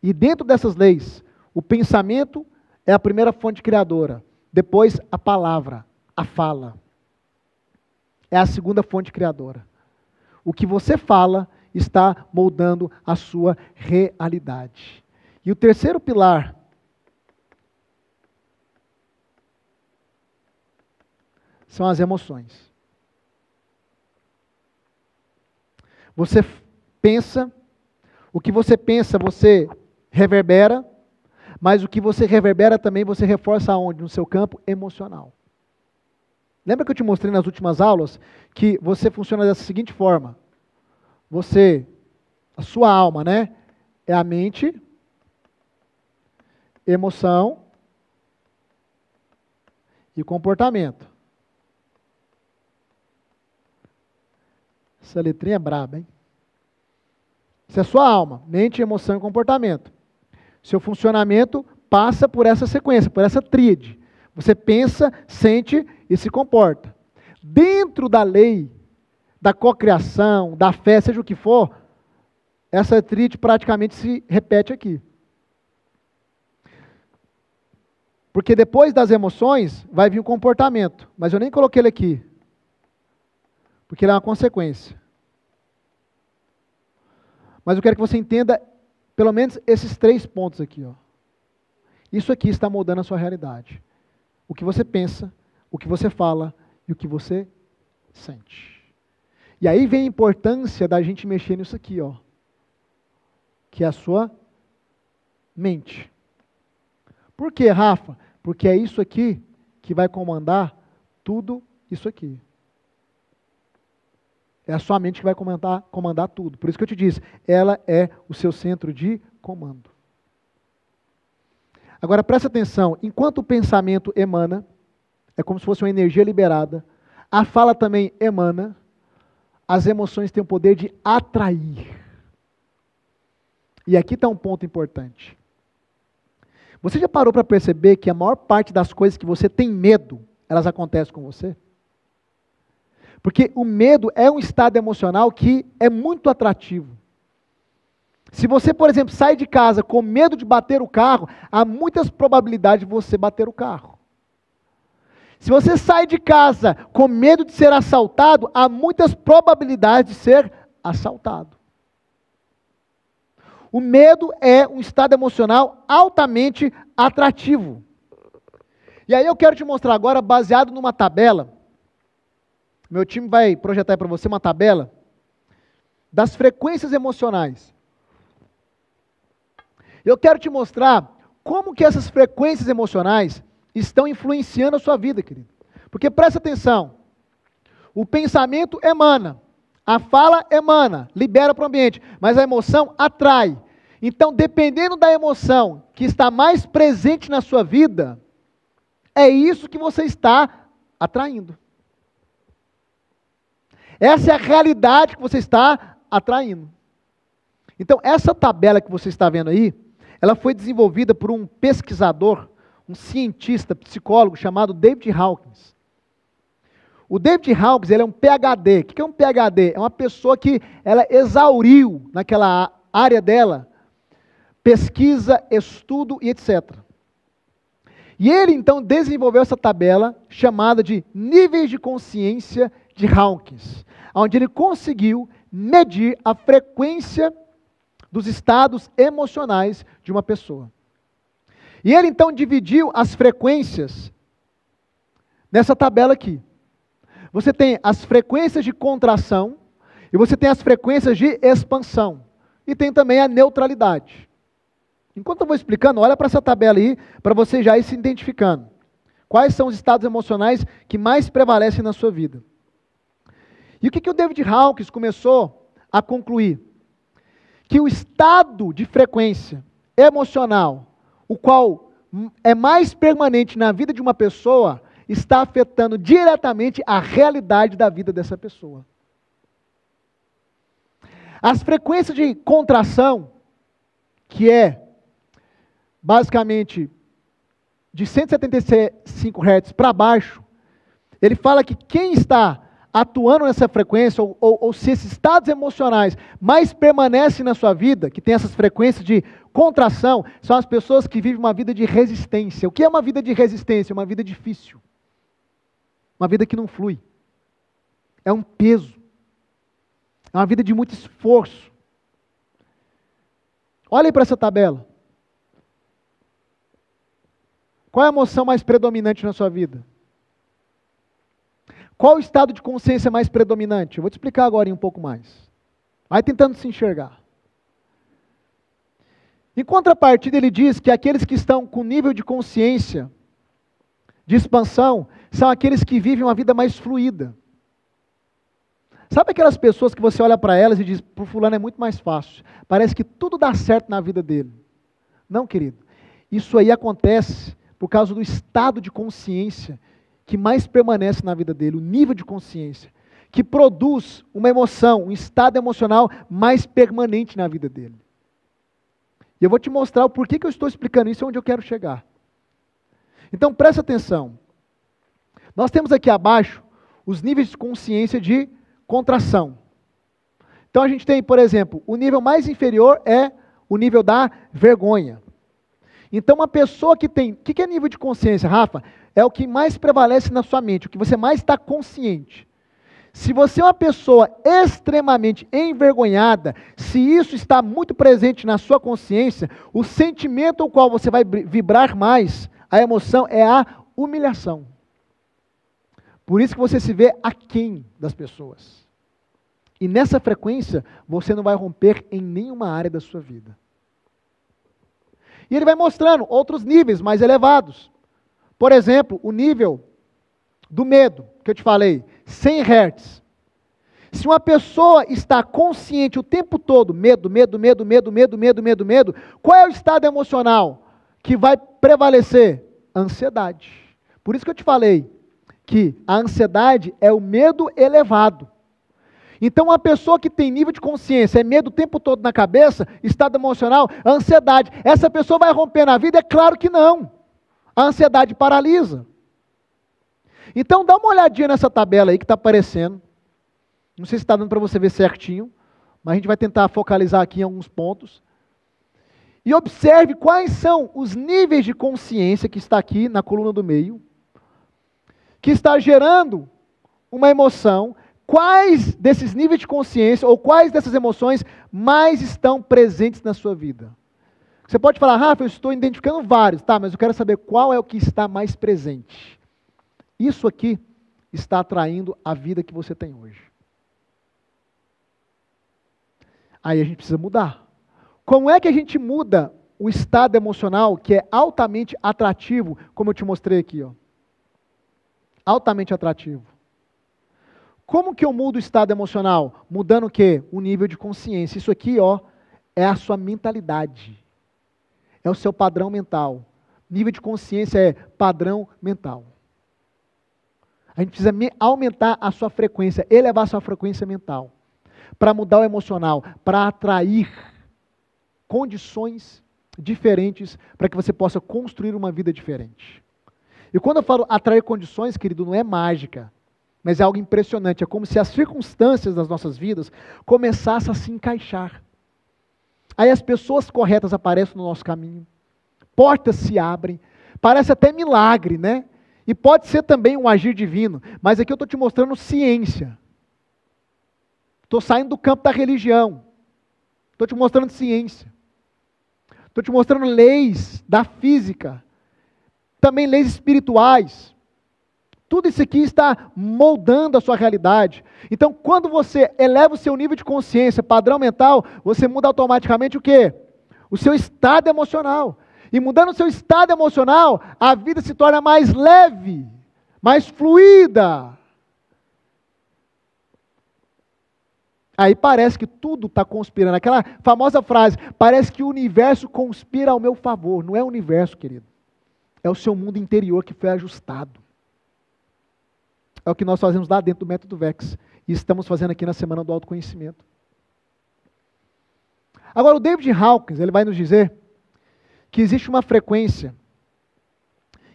E dentro dessas leis, o pensamento é a primeira fonte criadora. Depois, a palavra, a fala. É a segunda fonte criadora. O que você fala está moldando a sua realidade. E o terceiro pilar são as emoções. Você pensa, o que você pensa, você reverbera, mas o que você reverbera também você reforça aonde? No seu campo emocional. Lembra que eu te mostrei nas últimas aulas que você funciona dessa seguinte forma? A sua alma, né? É a mente, emoção e comportamento. Essa letrinha é braba, hein? Isso é a sua alma, mente, emoção e comportamento. Seu funcionamento passa por essa sequência, por essa tríade. Você pensa, sente e se comporta. Dentro da lei, da cocriação, da fé, seja o que for, essa tríade praticamente se repete aqui. Porque depois das emoções, vai vir o comportamento. Mas eu nem coloquei ele aqui. Porque ele é uma consequência. Mas eu quero que você entenda pelo menos esses 3 pontos aqui. Ó. Isso aqui está moldando a sua realidade. O que você pensa, o que você fala e o que você sente. E aí vem a importância da gente mexer nisso aqui, ó, que é a sua mente. Por quê, Rafa? Porque é isso aqui que vai comandar tudo isso aqui. É a sua mente que vai comandar tudo. Por isso que eu te disse, ela é o seu centro de comando. Agora presta atenção, enquanto o pensamento emana, é como se fosse uma energia liberada, a fala também emana, as emoções têm o poder de atrair. E aqui está um ponto importante. Você já parou para perceber que a maior parte das coisas que você tem medo, elas acontecem com você? Porque o medo é um estado emocional que é muito atrativo. Se você, por exemplo, sai de casa com medo de bater o carro, há muitas probabilidades de você bater o carro. Se você sai de casa com medo de ser assaltado, há muitas probabilidades de ser assaltado. O medo é um estado emocional altamente atrativo. E aí eu quero te mostrar agora, baseado numa tabela, meu time vai projetar para você uma tabela das frequências emocionais. Eu quero te mostrar como que essas frequências emocionais estão influenciando a sua vida, querido. Porque presta atenção, o pensamento emana, a fala emana, libera para o ambiente, mas a emoção atrai. Então, dependendo da emoção que está mais presente na sua vida, é isso que você está atraindo. Essa é a realidade que você está atraindo. Então, essa tabela que você está vendo aí, ela foi desenvolvida por um pesquisador, um cientista, psicólogo chamado David Hawkins. O David Hawkins, ele é um PhD. O que é um PhD? É uma pessoa que ela exauriu naquela área dela pesquisa, estudo e etc. E ele então desenvolveu essa tabela chamada de níveis de consciência de Hawkins, onde ele conseguiu medir a frequência dos estados emocionais de uma pessoa. E ele então dividiu as frequências nessa tabela aqui. Você tem as frequências de contração e você tem as frequências de expansão. E tem também a neutralidade. Enquanto eu vou explicando, olha para essa tabela aí, para você já ir se identificando. Quais são os estados emocionais que mais prevalecem na sua vida? E o que o David Hawkins começou a concluir? Que o estado de frequência emocional, o qual é mais permanente na vida de uma pessoa, está afetando diretamente a realidade da vida dessa pessoa. As frequências de contração, que é basicamente de 175 Hz para baixo, ele fala que quem está atuando nessa frequência, ou se esses estados emocionais mais permanecem na sua vida, que tem essas frequências de contração, são as pessoas que vivem uma vida de resistência. O que é uma vida de resistência? Uma vida difícil. Uma vida que não flui. É um peso. É uma vida de muito esforço. Olhem para essa tabela. Qual é a emoção mais predominante na sua vida? Qual o estado de consciência mais predominante? Eu vou te explicar agora um pouco mais. Vai tentando se enxergar. Em contrapartida, ele diz que aqueles que estão com nível de consciência de expansão são aqueles que vivem uma vida mais fluida. Sabe aquelas pessoas que você olha para elas e diz, para o fulano é muito mais fácil. Parece que tudo dá certo na vida dele. Não, querido. Isso aí acontece por causa do estado de consciência que mais permanece na vida dele, o nível de consciência, que produz uma emoção, um estado emocional mais permanente na vida dele. E eu vou te mostrar o porquê que eu estou explicando isso e onde eu quero chegar. Então presta atenção. Nós temos aqui abaixo os níveis de consciência de contração. Então a gente tem, por exemplo, o nível mais inferior é o nível da vergonha. Então uma pessoa que tem... O que é nível de consciência, Rafa? É o que mais prevalece na sua mente, o que você mais está consciente. Se você é uma pessoa extremamente envergonhada, se isso está muito presente na sua consciência, o sentimento ao qual você vai vibrar mais, a emoção é a humilhação. Por isso que você se vê aquém das pessoas. E nessa frequência, você não vai romper em nenhuma área da sua vida. E ele vai mostrando outros níveis mais elevados. Por exemplo, o nível do medo, que eu te falei, 100 Hz. Se uma pessoa está consciente o tempo todo, medo, qual é o estado emocional que vai prevalecer? Ansiedade. Por isso que eu te falei que a ansiedade é o medo elevado. Então, uma pessoa que tem nível de consciência, é medo o tempo todo na cabeça, estado emocional, ansiedade. Essa pessoa vai romper na vida? É claro que não. A ansiedade paralisa. Então, dá uma olhadinha nessa tabela aí que está aparecendo. Não sei se está dando para você ver certinho, mas a gente vai tentar focalizar aqui em alguns pontos. E observe quais são os níveis de consciência que está aqui na coluna do meio, que está gerando uma emoção. Quais desses níveis de consciência, ou quais dessas emoções mais estão presentes na sua vida? Você pode falar, Rafa, eu estou identificando vários, tá, mas eu quero saber qual é o que está mais presente. Isso aqui está atraindo a vida que você tem hoje. Aí a gente precisa mudar. Como é que a gente muda o estado emocional que é altamente atrativo, como eu te mostrei aqui, ó? Altamente atrativo. Como que eu mudo o estado emocional? Mudando o quê? O nível de consciência. Isso aqui, ó, é a sua mentalidade. É o seu padrão mental. Nível de consciência é padrão mental. A gente precisa aumentar a sua frequência, elevar a sua frequência mental. Para mudar o emocional, para atrair condições diferentes, para que você possa construir uma vida diferente. E quando eu falo atrair condições, querido, não é mágica. Mas é algo impressionante, é como se as circunstâncias das nossas vidas começassem a se encaixar. Aí as pessoas corretas aparecem no nosso caminho, portas se abrem, parece até milagre, né? E pode ser também um agir divino, mas aqui eu estou te mostrando ciência. Estou saindo do campo da religião, estou te mostrando ciência. Estou te mostrando leis da física, também leis espirituais. Tudo isso aqui está moldando a sua realidade. Então, quando você eleva o seu nível de consciência, padrão mental, você muda automaticamente o quê? O seu estado emocional. E mudando o seu estado emocional, a vida se torna mais leve, mais fluida. Aí parece que tudo está conspirando. Aquela famosa frase, parece que o universo conspira ao meu favor. Não é o universo, querido. É o seu mundo interior que foi ajustado. É o que nós fazemos lá dentro do Método VEX. E estamos fazendo aqui na Semana do Autoconhecimento. Agora, o David Hawkins, ele vai nos dizer que existe uma frequência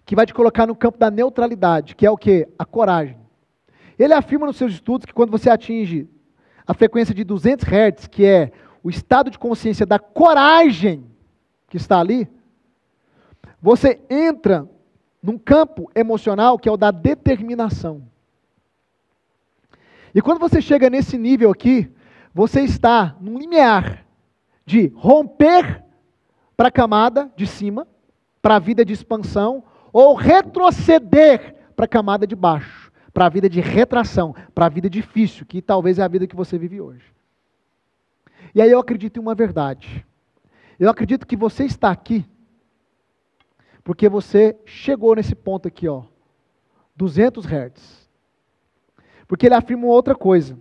que vai te colocar no campo da neutralidade, que é o quê? A coragem. Ele afirma nos seus estudos que quando você atinge a frequência de 200 Hz, que é o estado de consciência da coragem que está ali, você entra num campo emocional que é o da determinação. E quando você chega nesse nível aqui, você está num limiar de romper para a camada de cima, para a vida de expansão, ou retroceder para a camada de baixo, para a vida de retração, para a vida difícil, que talvez é a vida que você vive hoje. E aí eu acredito em uma verdade. Eu acredito que você está aqui porque você chegou nesse ponto aqui, ó, 200 Hz. Porque ele afirma uma outra coisa.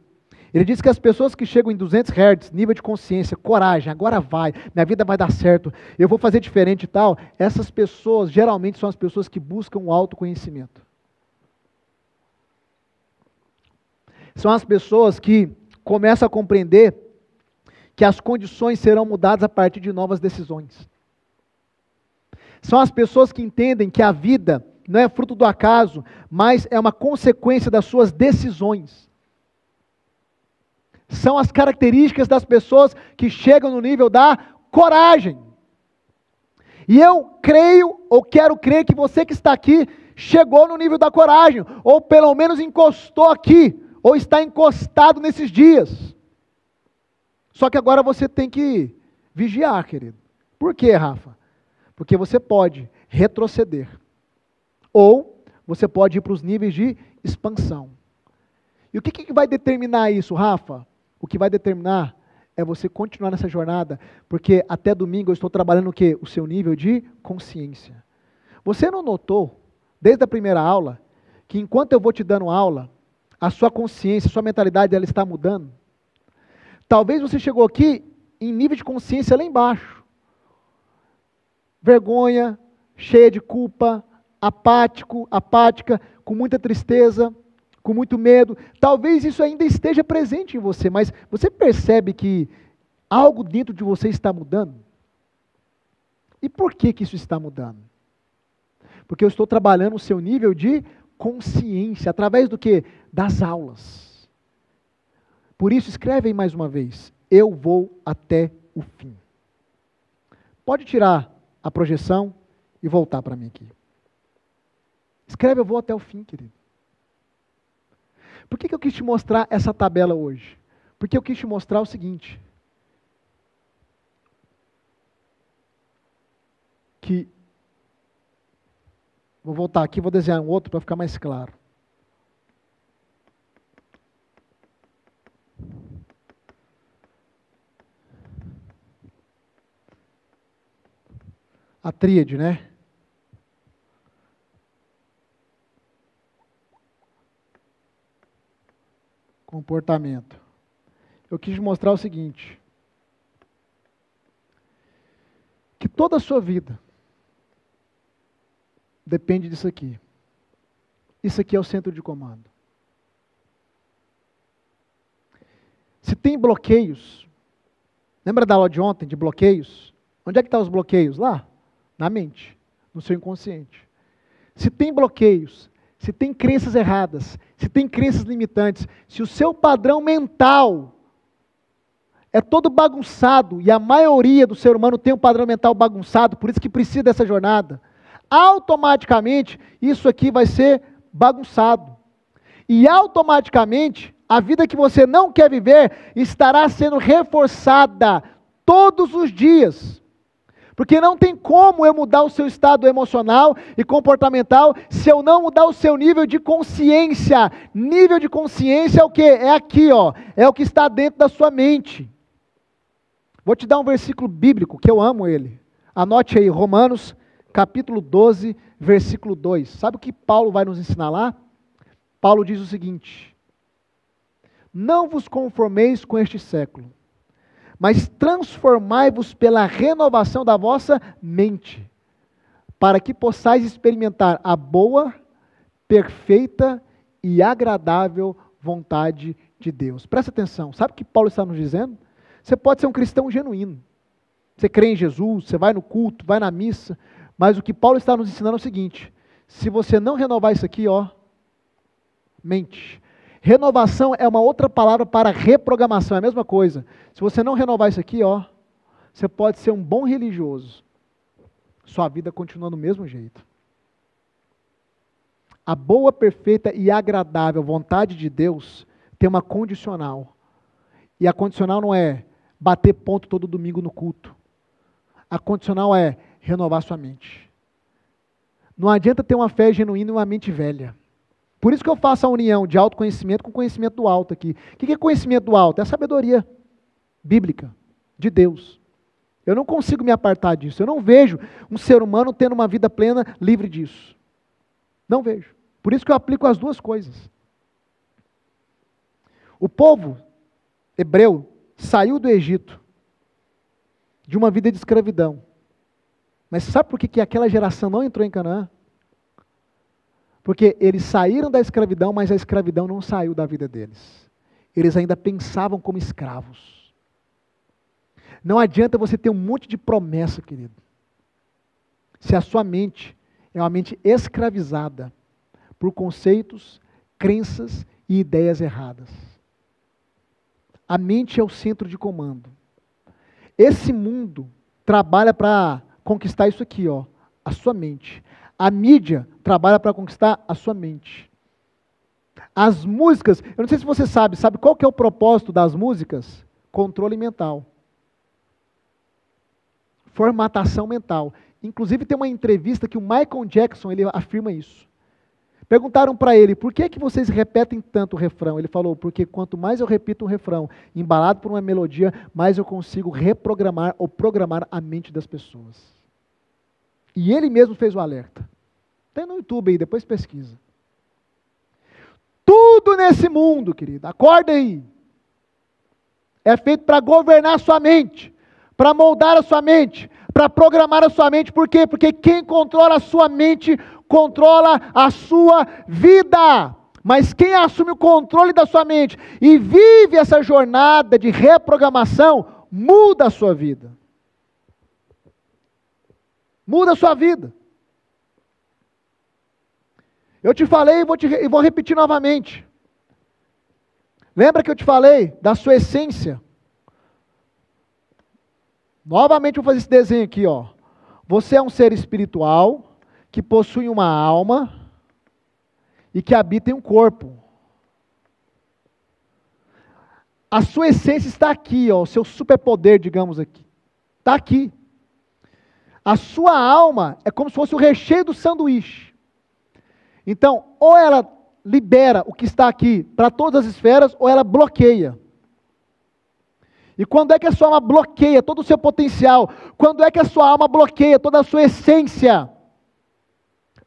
Ele diz que as pessoas que chegam em 200 Hz, nível de consciência, coragem, agora vai, minha vida vai dar certo, eu vou fazer diferente e tal, essas pessoas geralmente são as pessoas que buscam o autoconhecimento. São as pessoas que começam a compreender que as condições serão mudadas a partir de novas decisões. São as pessoas que entendem que a vida não é fruto do acaso, mas é uma consequência das suas decisões. São as características das pessoas que chegam no nível da coragem. E eu creio, ou quero crer, que você que está aqui, chegou no nível da coragem, ou pelo menos encostou aqui, ou está encostado nesses dias. Só que agora você tem que vigiar, querido. Por quê, Rafa? Porque você pode retroceder. Ou você pode ir para os níveis de expansão. E o que vai determinar isso, Rafa? O que vai determinar é você continuar nessa jornada, porque até domingo eu estou trabalhando o quê? O seu nível de consciência. Você não notou, desde a primeira aula, que enquanto eu vou te dando aula, a sua consciência, a sua mentalidade, ela está mudando? Talvez você chegou aqui em nível de consciência lá embaixo. Vergonha, cheia de culpa, apático, apática, com muita tristeza, com muito medo. Talvez isso ainda esteja presente em você, mas você percebe que algo dentro de você está mudando? E por que isso está mudando? Porque eu estou trabalhando o seu nível de consciência, através do quê? Das aulas. Por isso, escreve aí mais uma vez. Eu vou até o fim. Pode tirar a projeção e voltar para mim aqui. Escreve, eu vou até o fim, querido. Por que eu quis te mostrar essa tabela hoje? Porque eu quis te mostrar o seguinte. Vou voltar aqui, vou desenhar um outro para ficar mais claro. A tríade, né? Comportamento. Eu quis mostrar o seguinte. Que toda a sua vida depende disso aqui. Isso aqui é o centro de comando. Se tem bloqueios, lembra da aula de ontem, de bloqueios? Onde é que estão os bloqueios? Lá, na mente, no seu inconsciente. Se tem bloqueios, se tem crenças erradas, se tem crenças limitantes, se o seu padrão mental é todo bagunçado, e a maioria do ser humano tem um padrão mental bagunçado, por isso que precisa dessa jornada, automaticamente isso aqui vai ser bagunçado. E automaticamente, a vida que você não quer viver estará sendo reforçada todos os dias. Porque não tem como eu mudar o seu estado emocional e comportamental se eu não mudar o seu nível de consciência. Nível de consciência é o quê? É aqui, ó. É o que está dentro da sua mente. Vou te dar um versículo bíblico, que eu amo ele. Anote aí, Romanos, capítulo 12, versículo 2. Sabe o que Paulo vai nos ensinar lá? Paulo diz o seguinte: não vos conformeis com este século, mas transformai-vos pela renovação da vossa mente, para que possais experimentar a boa, perfeita e agradável vontade de Deus. Presta atenção, sabe o que Paulo está nos dizendo? Você pode ser um cristão genuíno, você crê em Jesus, você vai no culto, vai na missa, mas o que Paulo está nos ensinando é o seguinte: se você não renovar isso aqui, ó, mente. Renovação é uma outra palavra para reprogramação, é a mesma coisa. Se você não renovar isso aqui, ó, você pode ser um bom religioso, sua vida continua do mesmo jeito. A boa, perfeita e agradável vontade de Deus tem uma condicional. E a condicional não é bater ponto todo domingo no culto. A condicional é renovar sua mente. Não adianta ter uma fé genuína e uma mente velha. Por isso que eu faço a união de autoconhecimento com conhecimento do alto aqui. O que é conhecimento do alto? É a sabedoria bíblica de Deus. Eu não consigo me apartar disso. Eu não vejo um ser humano tendo uma vida plena livre disso. Não vejo. Por isso que eu aplico as duas coisas. O povo hebreu saiu do Egito de uma vida de escravidão. Mas sabe por que aquela geração não entrou em Canaã? Porque eles saíram da escravidão, mas a escravidão não saiu da vida deles. Eles ainda pensavam como escravos. Não adianta você ter um monte de promessa, querido, se a sua mente é uma mente escravizada por conceitos, crenças e ideias erradas. A mente é o centro de comando. Esse mundo trabalha para conquistar isso aqui, ó, a sua mente. A mídia trabalha para conquistar a sua mente. As músicas, eu não sei se você sabe qual que é o propósito das músicas? Controle mental. Formatação mental. Inclusive tem uma entrevista que o Michael Jackson, ele afirma isso. Perguntaram para ele, por que vocês repetem tanto o refrão? Ele falou, porque quanto mais eu repito um refrão, embalado por uma melodia, mais eu consigo reprogramar ou programar a mente das pessoas. E ele mesmo fez o alerta. Tem no YouTube aí, depois pesquisa. Tudo nesse mundo, querido, acorda aí, é feito para governar a sua mente, para moldar a sua mente, para programar a sua mente. Por quê? Porque quem controla a sua mente controla a sua vida. Mas quem assume o controle da sua mente e vive essa jornada de reprogramação, muda a sua vida. Muda a sua vida. Eu te falei e vou repetir novamente. Lembra que eu te falei da sua essência? Novamente vou fazer esse desenho aqui, ó. Você é um ser espiritual que possui uma alma e que habita em um corpo. A sua essência está aqui, ó, o seu superpoder, digamos aqui. Está aqui. A sua alma é como se fosse o recheio do sanduíche. Então, ou ela libera o que está aqui para todas as esferas, ou ela bloqueia. E quando é que a sua alma bloqueia todo o seu potencial? Quando é que a sua alma bloqueia toda a sua essência?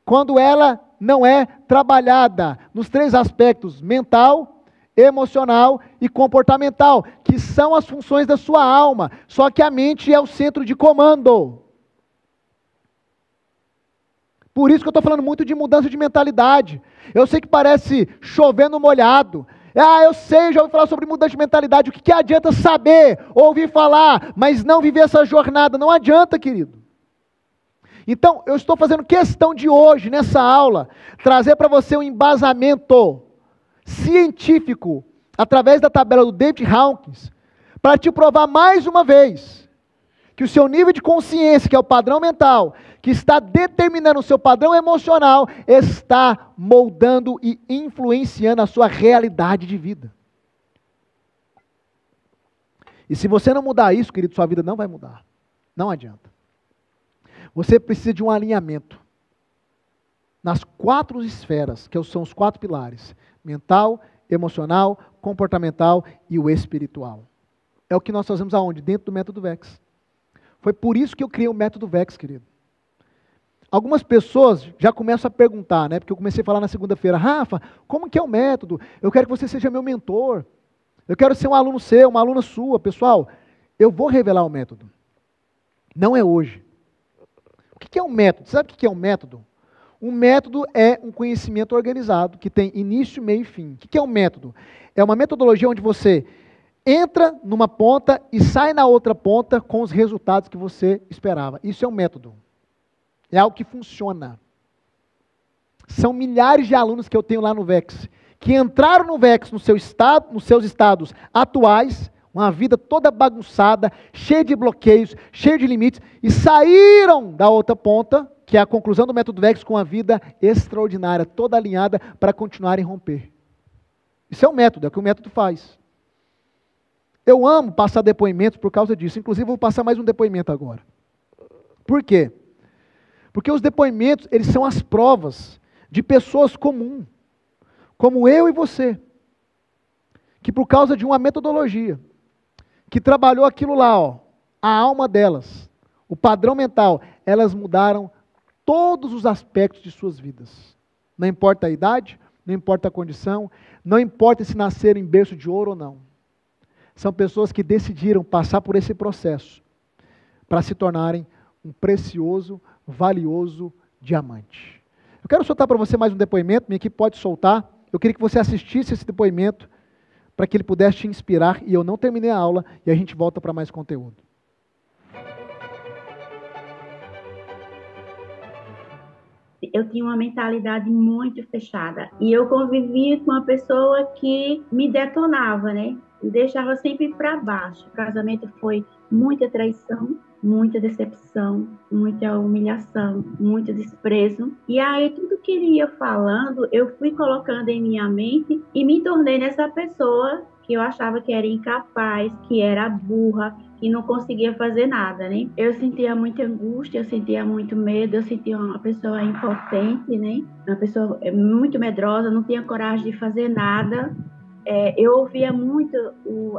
Quando ela não é trabalhada nos três aspectos: mental, emocional e comportamental, que são as funções da sua alma. Só que a mente é o centro de comando. Por isso que eu estou falando muito de mudança de mentalidade. Eu sei que parece chover no molhado. Eu sei, já ouvi falar sobre mudança de mentalidade. O que adianta saber, ouvir falar, mas não viver essa jornada? Não adianta, querido. Então, eu estou fazendo questão de hoje, nessa aula, trazer para você um embasamento científico, através da tabela do David Hawkins, para te provar mais uma vez que o seu nível de consciência, que é o padrão mental, que está determinando o seu padrão emocional, está moldando e influenciando a sua realidade de vida. E se você não mudar isso, querido, sua vida não vai mudar. Não adianta. Você precisa de um alinhamento nas 4 esferas, que são os 4 pilares: mental, emocional, comportamental e o espiritual. É o que nós fazemos aonde? Dentro do método VEX. Foi por isso que eu criei o método VEX, querido. Algumas pessoas já começam a perguntar, né? Porque eu comecei a falar na segunda-feira: Rafa, como que é o método? Eu quero que você seja meu mentor. Eu quero ser um aluno seu, uma aluna sua. Pessoal, eu vou revelar o método. Não é hoje. O que é um método? Sabe o que é um método? Um método é um conhecimento organizado, que tem início, meio e fim. O que é um método? É uma metodologia onde você entra numa ponta e sai na outra ponta com os resultados que você esperava. Isso é um método. É algo que funciona. São milhares de alunos que eu tenho lá no VEX, que entraram no VEX no seu estado, nos seus estados atuais, uma vida toda bagunçada, cheia de bloqueios, cheia de limites, e saíram da outra ponta, que é a conclusão do método VEX, com a vida extraordinária, toda alinhada para continuarem a romper. Isso é um método, é o que o método faz. Eu amo passar depoimentos por causa disso, inclusive eu vou passar mais um depoimento agora. Por quê? Porque os depoimentos, eles são as provas de pessoas comuns, como eu e você, que por causa de uma metodologia, que trabalhou aquilo lá, ó, a alma delas, o padrão mental, elas mudaram todos os aspectos de suas vidas. Não importa a idade, não importa a condição, não importa se nasceram em berço de ouro ou não. São pessoas que decidiram passar por esse processo para se tornarem um precioso, valioso diamante. Eu quero soltar para você mais um depoimento, minha equipe pode soltar. Eu queria que você assistisse esse depoimento para que ele pudesse te inspirar, e eu não terminei a aula e a gente volta para mais conteúdo. Eu tinha uma mentalidade muito fechada e eu convivia com uma pessoa que me detonava, né? Me deixava sempre para baixo. O casamento foi muita traição, muita decepção, muita humilhação, muito desprezo. E aí tudo que ele ia falando, eu fui colocando em minha mente e me tornei nessa pessoa que eu achava que era incapaz, que era burra, que não conseguia fazer nada, né? Eu sentia muita angústia, eu sentia muito medo, eu sentia uma pessoa impotente, né? Uma pessoa muito medrosa, não tinha coragem de fazer nada. Eu ouvia muito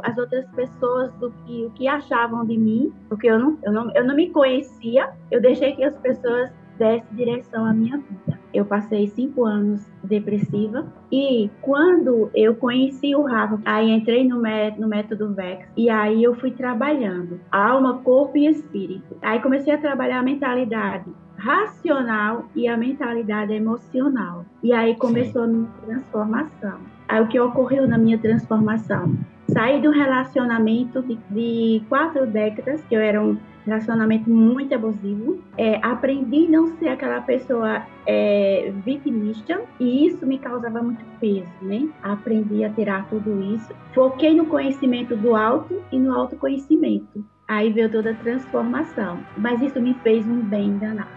as outras pessoas o que achavam de mim, porque eu não me conhecia, eu deixei que as pessoas dessem direção à minha vida. Eu passei 5 anos depressiva e quando eu conheci o Rafa, aí entrei no método VEX e aí eu fui trabalhando alma, corpo e espírito. Aí comecei a trabalhar a mentalidade racional e a mentalidade emocional. E aí começou a minha transformação. Aí o que ocorreu na minha transformação? Saí do relacionamento de 4 décadas, que eu era um relacionamento muito abusivo. Aprendi a não ser aquela pessoa vitimista, e isso me causava muito peso, né? Aprendi a tirar tudo isso. Foquei no conhecimento do alto e no autoconhecimento. Aí veio toda a transformação. Mas isso me fez um bem danado.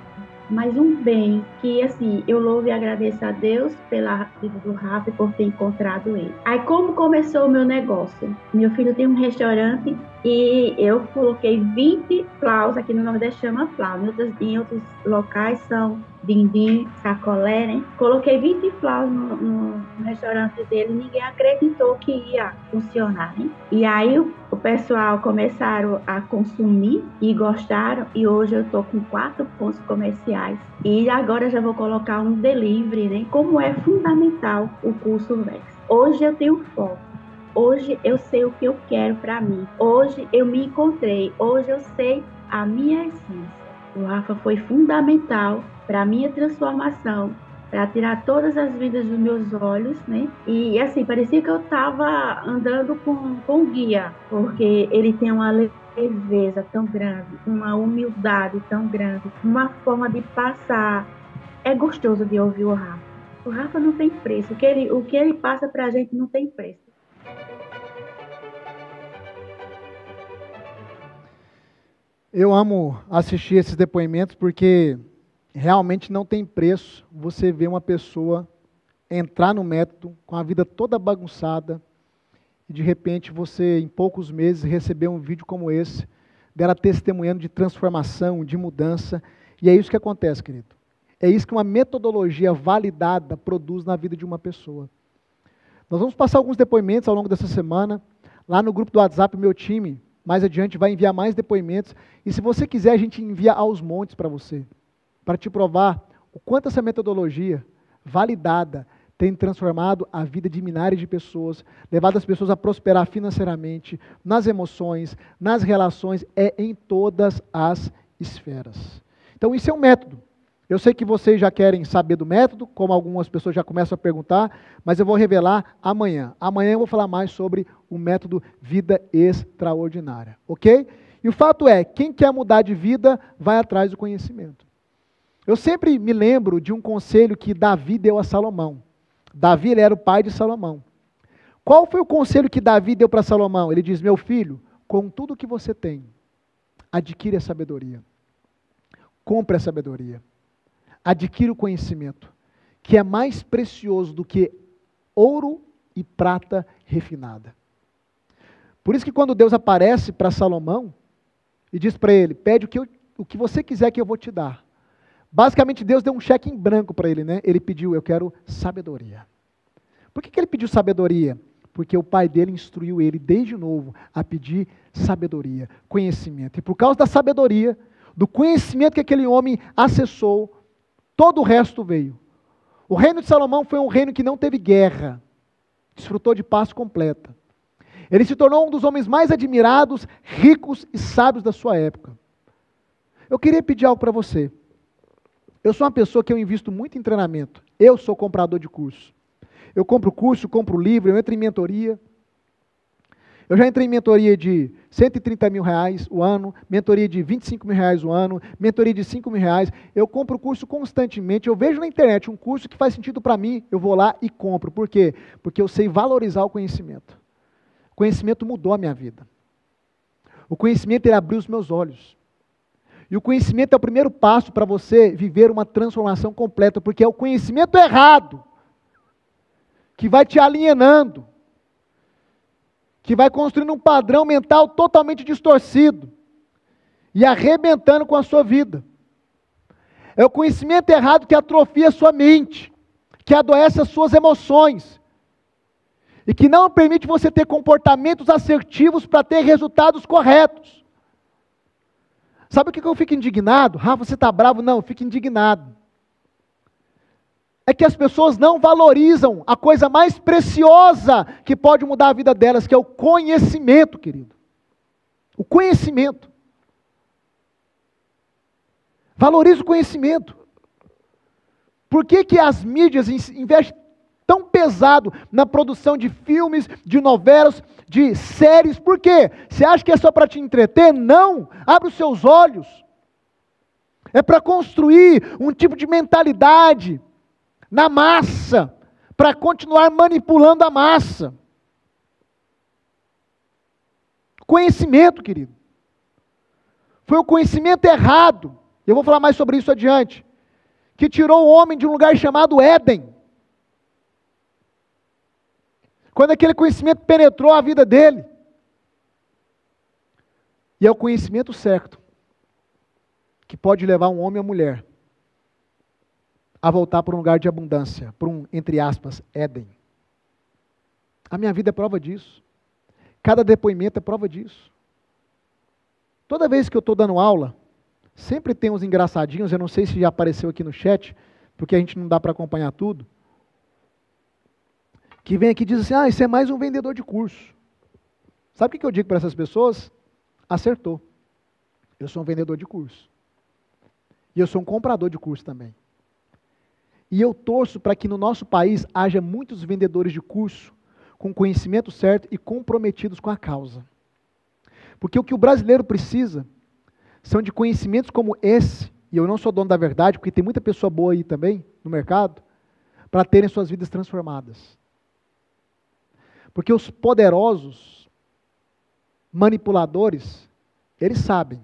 Mas um bem que, assim, eu louvo e agradeço a Deus pela vida do Rafa e por ter encontrado ele. Aí, como começou o meu negócio? Meu filho tem um restaurante e eu coloquei 20 flaus, aqui no Nordeste chama flau, em outros locais são dindim, sacolé, né? Coloquei 20 flaus no restaurante dele e ninguém acreditou que ia funcionar, né? E aí o pessoal começaram a consumir e gostaram, e hoje eu tô com 4 pontos comerciais e agora já vou colocar um delivery, né? Como é fundamental o curso VEX. Hoje eu tenho foco. Hoje eu sei o que eu quero para mim. Hoje eu me encontrei. Hoje eu sei a minha essência. O Rafa foi fundamental para a minha transformação, para tirar todas as vidas dos meus olhos, né? E assim, parecia que eu estava andando com guia, porque ele tem uma leveza tão grande, uma humildade tão grande, uma forma de passar. É gostoso de ouvir o Rafa. O Rafa não tem preço. O que ele passa para a gente não tem preço. Eu amo assistir esses depoimentos porque realmente não tem preço você ver uma pessoa entrar no método com a vida toda bagunçada e de repente você, em poucos meses, receber um vídeo como esse, dela testemunhando de transformação, de mudança. E é isso que acontece, querido. É isso que uma metodologia validada produz na vida de uma pessoa. Nós vamos passar alguns depoimentos ao longo dessa semana. Lá no grupo do WhatsApp, meu time, mais adiante, vai enviar mais depoimentos. E se você quiser, a gente envia aos montes para você, para te provar o quanto essa metodologia validada tem transformado a vida de milhares de pessoas, levado as pessoas a prosperar financeiramente, nas emoções, nas relações, em todas as esferas. Então, isso é um método. Eu sei que vocês já querem saber do método, como algumas pessoas já começam a perguntar, mas eu vou revelar amanhã. Amanhã eu vou falar mais sobre o método Vida Extraordinária, ok? E o fato é, quem quer mudar de vida, vai atrás do conhecimento. Eu sempre me lembro de um conselho que Davi deu a Salomão. Davi, ele era o pai de Salomão. Qual foi o conselho que Davi deu para Salomão? Ele diz, meu filho, com tudo que você tem, adquire a sabedoria. Compre a sabedoria. Adquira o conhecimento, que é mais precioso do que ouro e prata refinada. Por isso que quando Deus aparece para Salomão e diz para ele, pede o que você quiser que eu vou te dar. Basicamente Deus deu um cheque em branco para ele, né? Ele pediu, eu quero sabedoria. Por que ele pediu sabedoria? Porque o pai dele instruiu ele desde novo a pedir sabedoria, conhecimento. E por causa da sabedoria, do conhecimento que aquele homem acessou, todo o resto veio. O reino de Salomão foi um reino que não teve guerra, desfrutou de paz completa. Ele se tornou um dos homens mais admirados, ricos e sábios da sua época. Eu queria pedir algo para você. Eu sou uma pessoa que eu invisto muito em treinamento. Eu sou comprador de curso. Eu compro curso, compro livro, eu entro em mentoria. Eu já entrei em mentoria de 130 mil reais o ano, mentoria de 25 mil reais o ano, mentoria de 5 mil reais. Eu compro curso constantemente. Eu vejo na internet um curso que faz sentido para mim, eu vou lá e compro. Por quê? Porque eu sei valorizar o conhecimento. O conhecimento mudou a minha vida. O conhecimento, ele abriu os meus olhos. E o conhecimento é o primeiro passo para você viver uma transformação completa, porque é o conhecimento errado que vai te alienando, que vai construindo um padrão mental totalmente distorcido e arrebentando com a sua vida. É o conhecimento errado que atrofia a sua mente, que adoece as suas emoções e que não permite você ter comportamentos assertivos para ter resultados corretos. Sabe o que eu fico indignado? Rafa, você está bravo? Não, eu fico indignado. É que as pessoas não valorizam a coisa mais preciosa que pode mudar a vida delas, que é o conhecimento, querido. O conhecimento. Valorize o conhecimento. Por que as mídias investem tão pesado na produção de filmes, de novelas, de séries? Por quê? Você acha que é só para te entreter? Não! Abre os seus olhos. É para construir um tipo de mentalidade na massa, para continuar manipulando a massa. Conhecimento, querido. Foi o conhecimento errado, eu vou falar mais sobre isso adiante, que tirou o homem de um lugar chamado Éden. Quando aquele conhecimento penetrou a vida dele. E é o conhecimento certo que pode levar um homem ou mulher a voltar para um lugar de abundância, para um, entre aspas, Éden. A minha vida é prova disso. Cada depoimento é prova disso. Toda vez que eu estou dando aula, sempre tem uns engraçadinhos, eu não sei se já apareceu aqui no chat, porque a gente não dá para acompanhar tudo, que vem aqui e diz assim, isso é mais um vendedor de curso. Sabe o que eu digo para essas pessoas? Acertou. Eu sou um vendedor de curso. E eu sou um comprador de curso também. E eu torço para que no nosso país haja muitos vendedores de curso com conhecimento certo e comprometidos com a causa. Porque o que o brasileiro precisa são de conhecimentos como esse, e eu não sou dono da verdade, porque tem muita pessoa boa aí também no mercado, para terem suas vidas transformadas. Porque os poderosos, manipuladores, eles sabem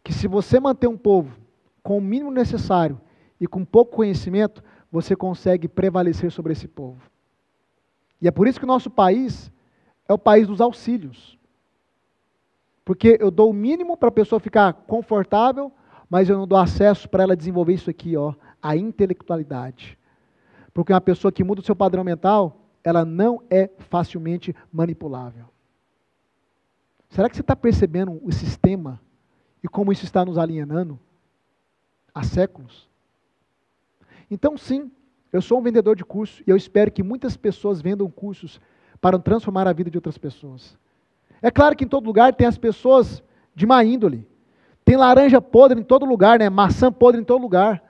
que se você manter um povo com o mínimo necessário e com pouco conhecimento, você consegue prevalecer sobre esse povo. E é por isso que o nosso país é o país dos auxílios. Porque eu dou o mínimo para a pessoa ficar confortável, mas eu não dou acesso para ela desenvolver isso aqui, ó, a intelectualidade. Porque uma pessoa que muda o seu padrão mental, ela não é facilmente manipulável. Será que você está percebendo o sistema e como isso está nos alienando há séculos? Então, sim, eu sou um vendedor de cursos e eu espero que muitas pessoas vendam cursos para transformar a vida de outras pessoas. É claro que em todo lugar tem as pessoas de má índole. Tem laranja podre em todo lugar, né? Maçã podre em todo lugar.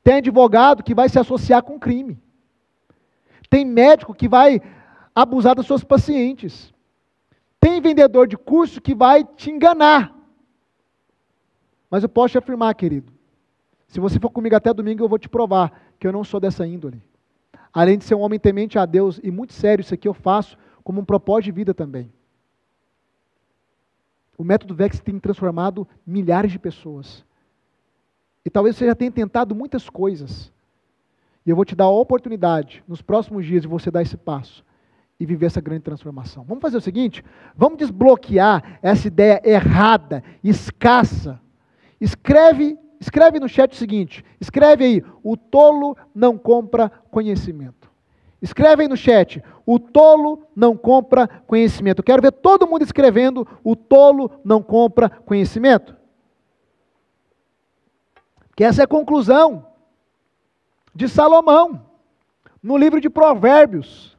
Tem advogado que vai se associar com crime. Tem médico que vai abusar das suas pacientes. Tem vendedor de curso que vai te enganar. Mas eu posso te afirmar, querido, se você for comigo até domingo, eu vou te provar que eu não sou dessa índole. Além de ser um homem temente a Deus, e muito sério, isso aqui eu faço como um propósito de vida também. O método VEX tem transformado milhares de pessoas. E talvez você já tenha tentado muitas coisas. E eu vou te dar a oportunidade, nos próximos dias, de você dar esse passo e viver essa grande transformação. Vamos fazer o seguinte? Vamos desbloquear essa ideia errada, escassa. Escreve no chat o seguinte, escreve aí, o tolo não compra conhecimento. Escreve aí no chat, o tolo não compra conhecimento. Eu quero ver todo mundo escrevendo, o tolo não compra conhecimento. Que essa é a conclusão de Salomão, no livro de Provérbios.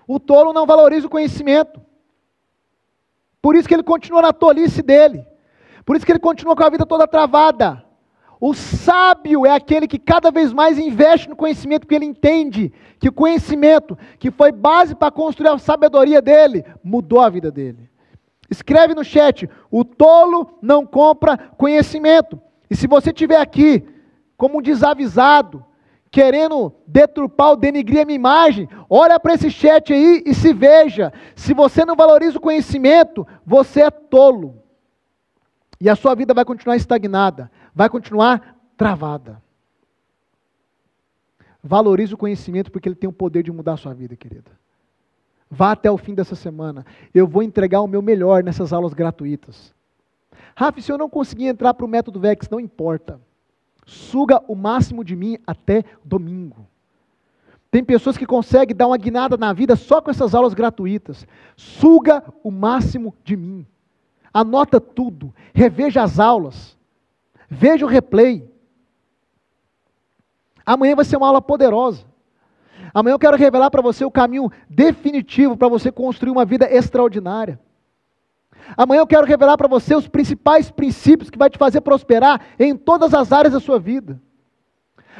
O tolo não valoriza o conhecimento. Por isso que ele continua na tolice dele. Por isso que ele continua com a vida toda travada. O sábio é aquele que cada vez mais investe no conhecimento, porque ele entende que o conhecimento, que foi base para construir a sabedoria dele, mudou a vida dele. Escreve no chat, o tolo não compra conhecimento. E se você estiver aqui como um desavisado, querendo deturpar ou denigrir a minha imagem, olha para esse chat aí e se veja. Se você não valoriza o conhecimento, você é tolo. E a sua vida vai continuar estagnada, vai continuar travada. Valorize o conhecimento porque ele tem o poder de mudar a sua vida, querida. Vá até o fim dessa semana. Eu vou entregar o meu melhor nessas aulas gratuitas. Rafa, se eu não conseguir entrar para o método VEX, não importa. Suga o máximo de mim até domingo. Tem pessoas que conseguem dar uma guinada na vida só com essas aulas gratuitas. Suga o máximo de mim. Anota tudo, reveja as aulas, veja o replay. Amanhã vai ser uma aula poderosa. Amanhã eu quero revelar para você o caminho definitivo para você construir uma vida extraordinária. Amanhã eu quero revelar para você os principais princípios que vai te fazer prosperar em todas as áreas da sua vida.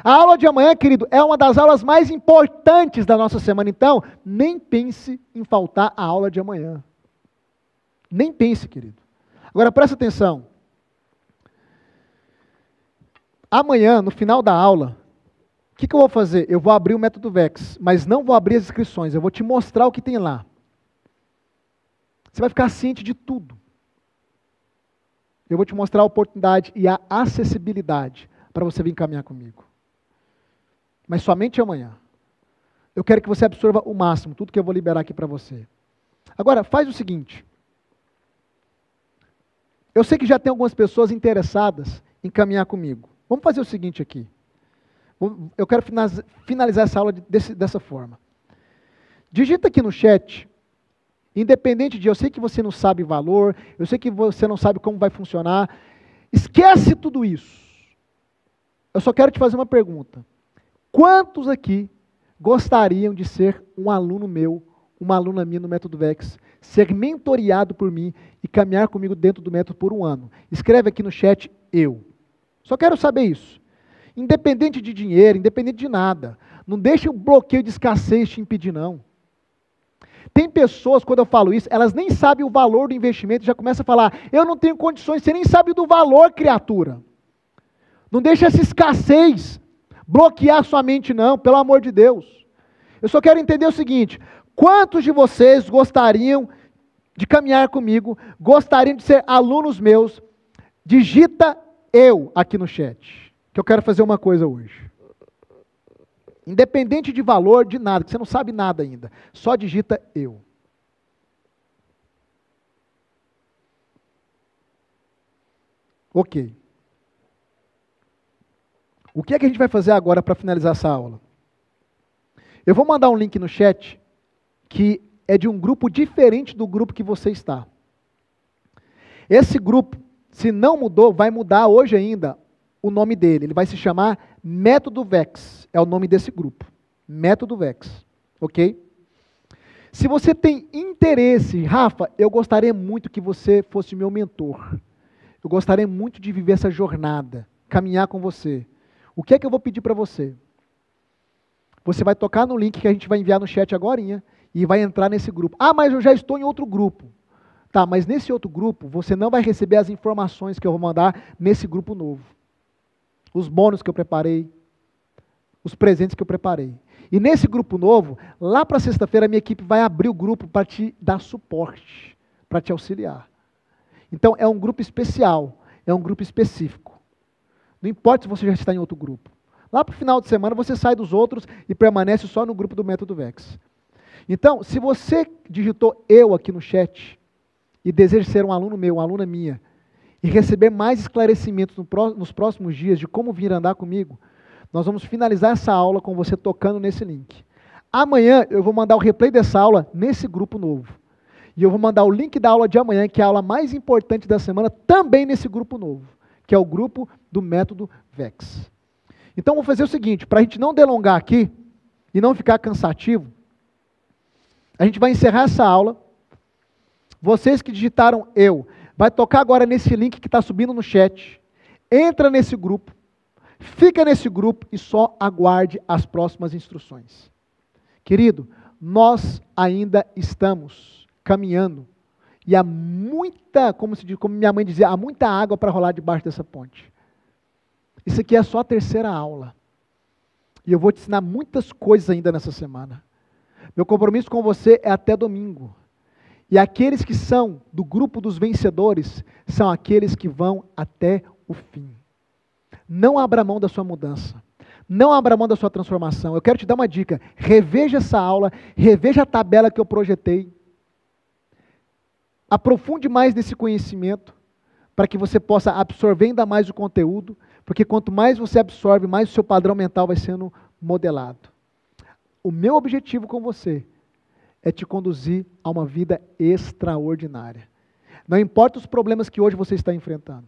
A aula de amanhã, querido, é uma das aulas mais importantes da nossa semana, então nem pense em faltar a aula de amanhã. Nem pense, querido. Agora presta atenção. Amanhã, no final da aula, o que eu vou fazer? Eu vou abrir o método VEX, mas não vou abrir as inscrições, eu vou te mostrar o que tem lá. Você vai ficar ciente de tudo. Eu vou te mostrar a oportunidade e a acessibilidade para você vir caminhar comigo. Mas somente amanhã. Eu quero que você absorva o máximo, tudo que eu vou liberar aqui para você. Agora, faz o seguinte. Eu sei que já tem algumas pessoas interessadas em caminhar comigo. Vamos fazer o seguinte aqui. Eu quero finalizar essa aula dessa forma. Digita aqui no chat, independente de, eu sei que você não sabe valor, eu sei que você não sabe como vai funcionar, esquece tudo isso. Eu só quero te fazer uma pergunta. Quantos aqui gostariam de ser um aluno meu, uma aluna minha no método VEX, ser mentoreado por mim e caminhar comigo dentro do método por um ano? Escreve aqui no chat, eu. Só quero saber isso. Independente de dinheiro, independente de nada. Não deixe o bloqueio de escassez te impedir, não. Tem pessoas, quando eu falo isso, elas nem sabem o valor do investimento e já começam a falar, eu não tenho condições, você nem sabe do valor, criatura. Não deixa essa escassez bloquear sua mente não, pelo amor de Deus. Eu só quero entender o seguinte, quantos de vocês gostariam de caminhar comigo, gostariam de ser alunos meus? Digita eu aqui no chat, que eu quero fazer uma coisa hoje. Independente de valor, de nada, que você não sabe nada ainda. Só digita eu. Ok. O que é que a gente vai fazer agora para finalizar essa aula? Eu vou mandar um link no chat que é de um grupo diferente do grupo que você está. Esse grupo, se não mudou, vai mudar hoje ainda o nome dele. Ele vai se chamar Método VEX. É o nome desse grupo. Método VEX. Ok? Se você tem interesse, Rafa, eu gostaria muito que você fosse meu mentor. Eu gostaria muito de viver essa jornada, caminhar com você. O que é que eu vou pedir para você? Você vai tocar no link que a gente vai enviar no chat agorinha e vai entrar nesse grupo. Ah, mas eu já estou em outro grupo. Tá, mas nesse outro grupo, você não vai receber as informações que eu vou mandar nesse grupo novo. Os bônus que eu preparei, os presentes que eu preparei. E nesse grupo novo, lá para sexta-feira, a minha equipe vai abrir o grupo para te dar suporte, para te auxiliar. Então, é um grupo especial, é um grupo específico. Não importa se você já está em outro grupo. Lá para o final de semana, você sai dos outros e permanece só no grupo do Método VEX. Então, se você digitou eu aqui no chat e deseja ser um aluno meu, uma aluna minha, e receber mais esclarecimentos nos próximos dias de como vir andar comigo, nós vamos finalizar essa aula com você tocando nesse link. Amanhã eu vou mandar o replay dessa aula nesse grupo novo. E eu vou mandar o link da aula de amanhã, que é a aula mais importante da semana, também nesse grupo novo, que é o grupo do Método VEX. Então, vou fazer o seguinte, para a gente não delongar aqui e não ficar cansativo, a gente vai encerrar essa aula. Vocês que digitaram eu, vai tocar agora nesse link que está subindo no chat, entra nesse grupo, fica nesse grupo e só aguarde as próximas instruções. Querido, nós ainda estamos caminhando e há muita, como minha mãe dizia, há muita água para rolar debaixo dessa ponte. Isso aqui é só a terceira aula. E eu vou te ensinar muitas coisas ainda nessa semana. Meu compromisso com você é até domingo. E aqueles que são do grupo dos vencedores são aqueles que vão até o fim. Não abra mão da sua mudança. Não abra mão da sua transformação. Eu quero te dar uma dica. Reveja essa aula, reveja a tabela que eu projetei. Aprofunde mais nesse conhecimento, para que você possa absorver ainda mais o conteúdo, porque quanto mais você absorve, mais o seu padrão mental vai sendo modelado. O meu objetivo com você é te conduzir a uma vida extraordinária. Não importa os problemas que hoje você está enfrentando.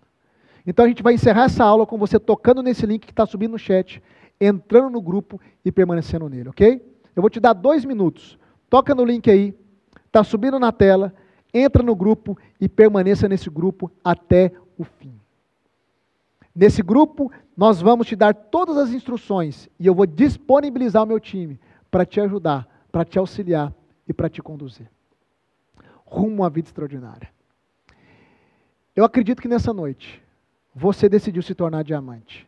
Então a gente vai encerrar essa aula com você tocando nesse link que está subindo no chat, entrando no grupo e permanecendo nele, ok? Eu vou te dar 2 minutos. Toca no link aí, está subindo na tela, entra no grupo e permaneça nesse grupo até o fim. Nesse grupo, nós vamos te dar todas as instruções e eu vou disponibilizar o meu time para te ajudar, para te auxiliar e para te conduzir rumo a uma vida extraordinária. Eu acredito que nessa noite, você decidiu se tornar diamante.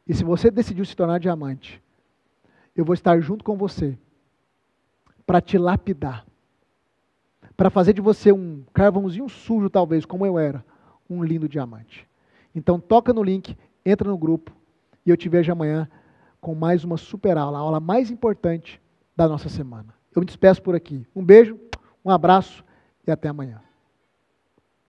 E se você decidiu se tornar diamante, eu vou estar junto com você para te lapidar, para fazer de você um carvãozinho sujo, talvez, como eu era, um lindo diamante. Então toca no link, entra no grupo e eu te vejo amanhã com mais uma super aula, a aula mais importante da nossa semana. Eu me despeço por aqui. Um beijo, um abraço e até amanhã.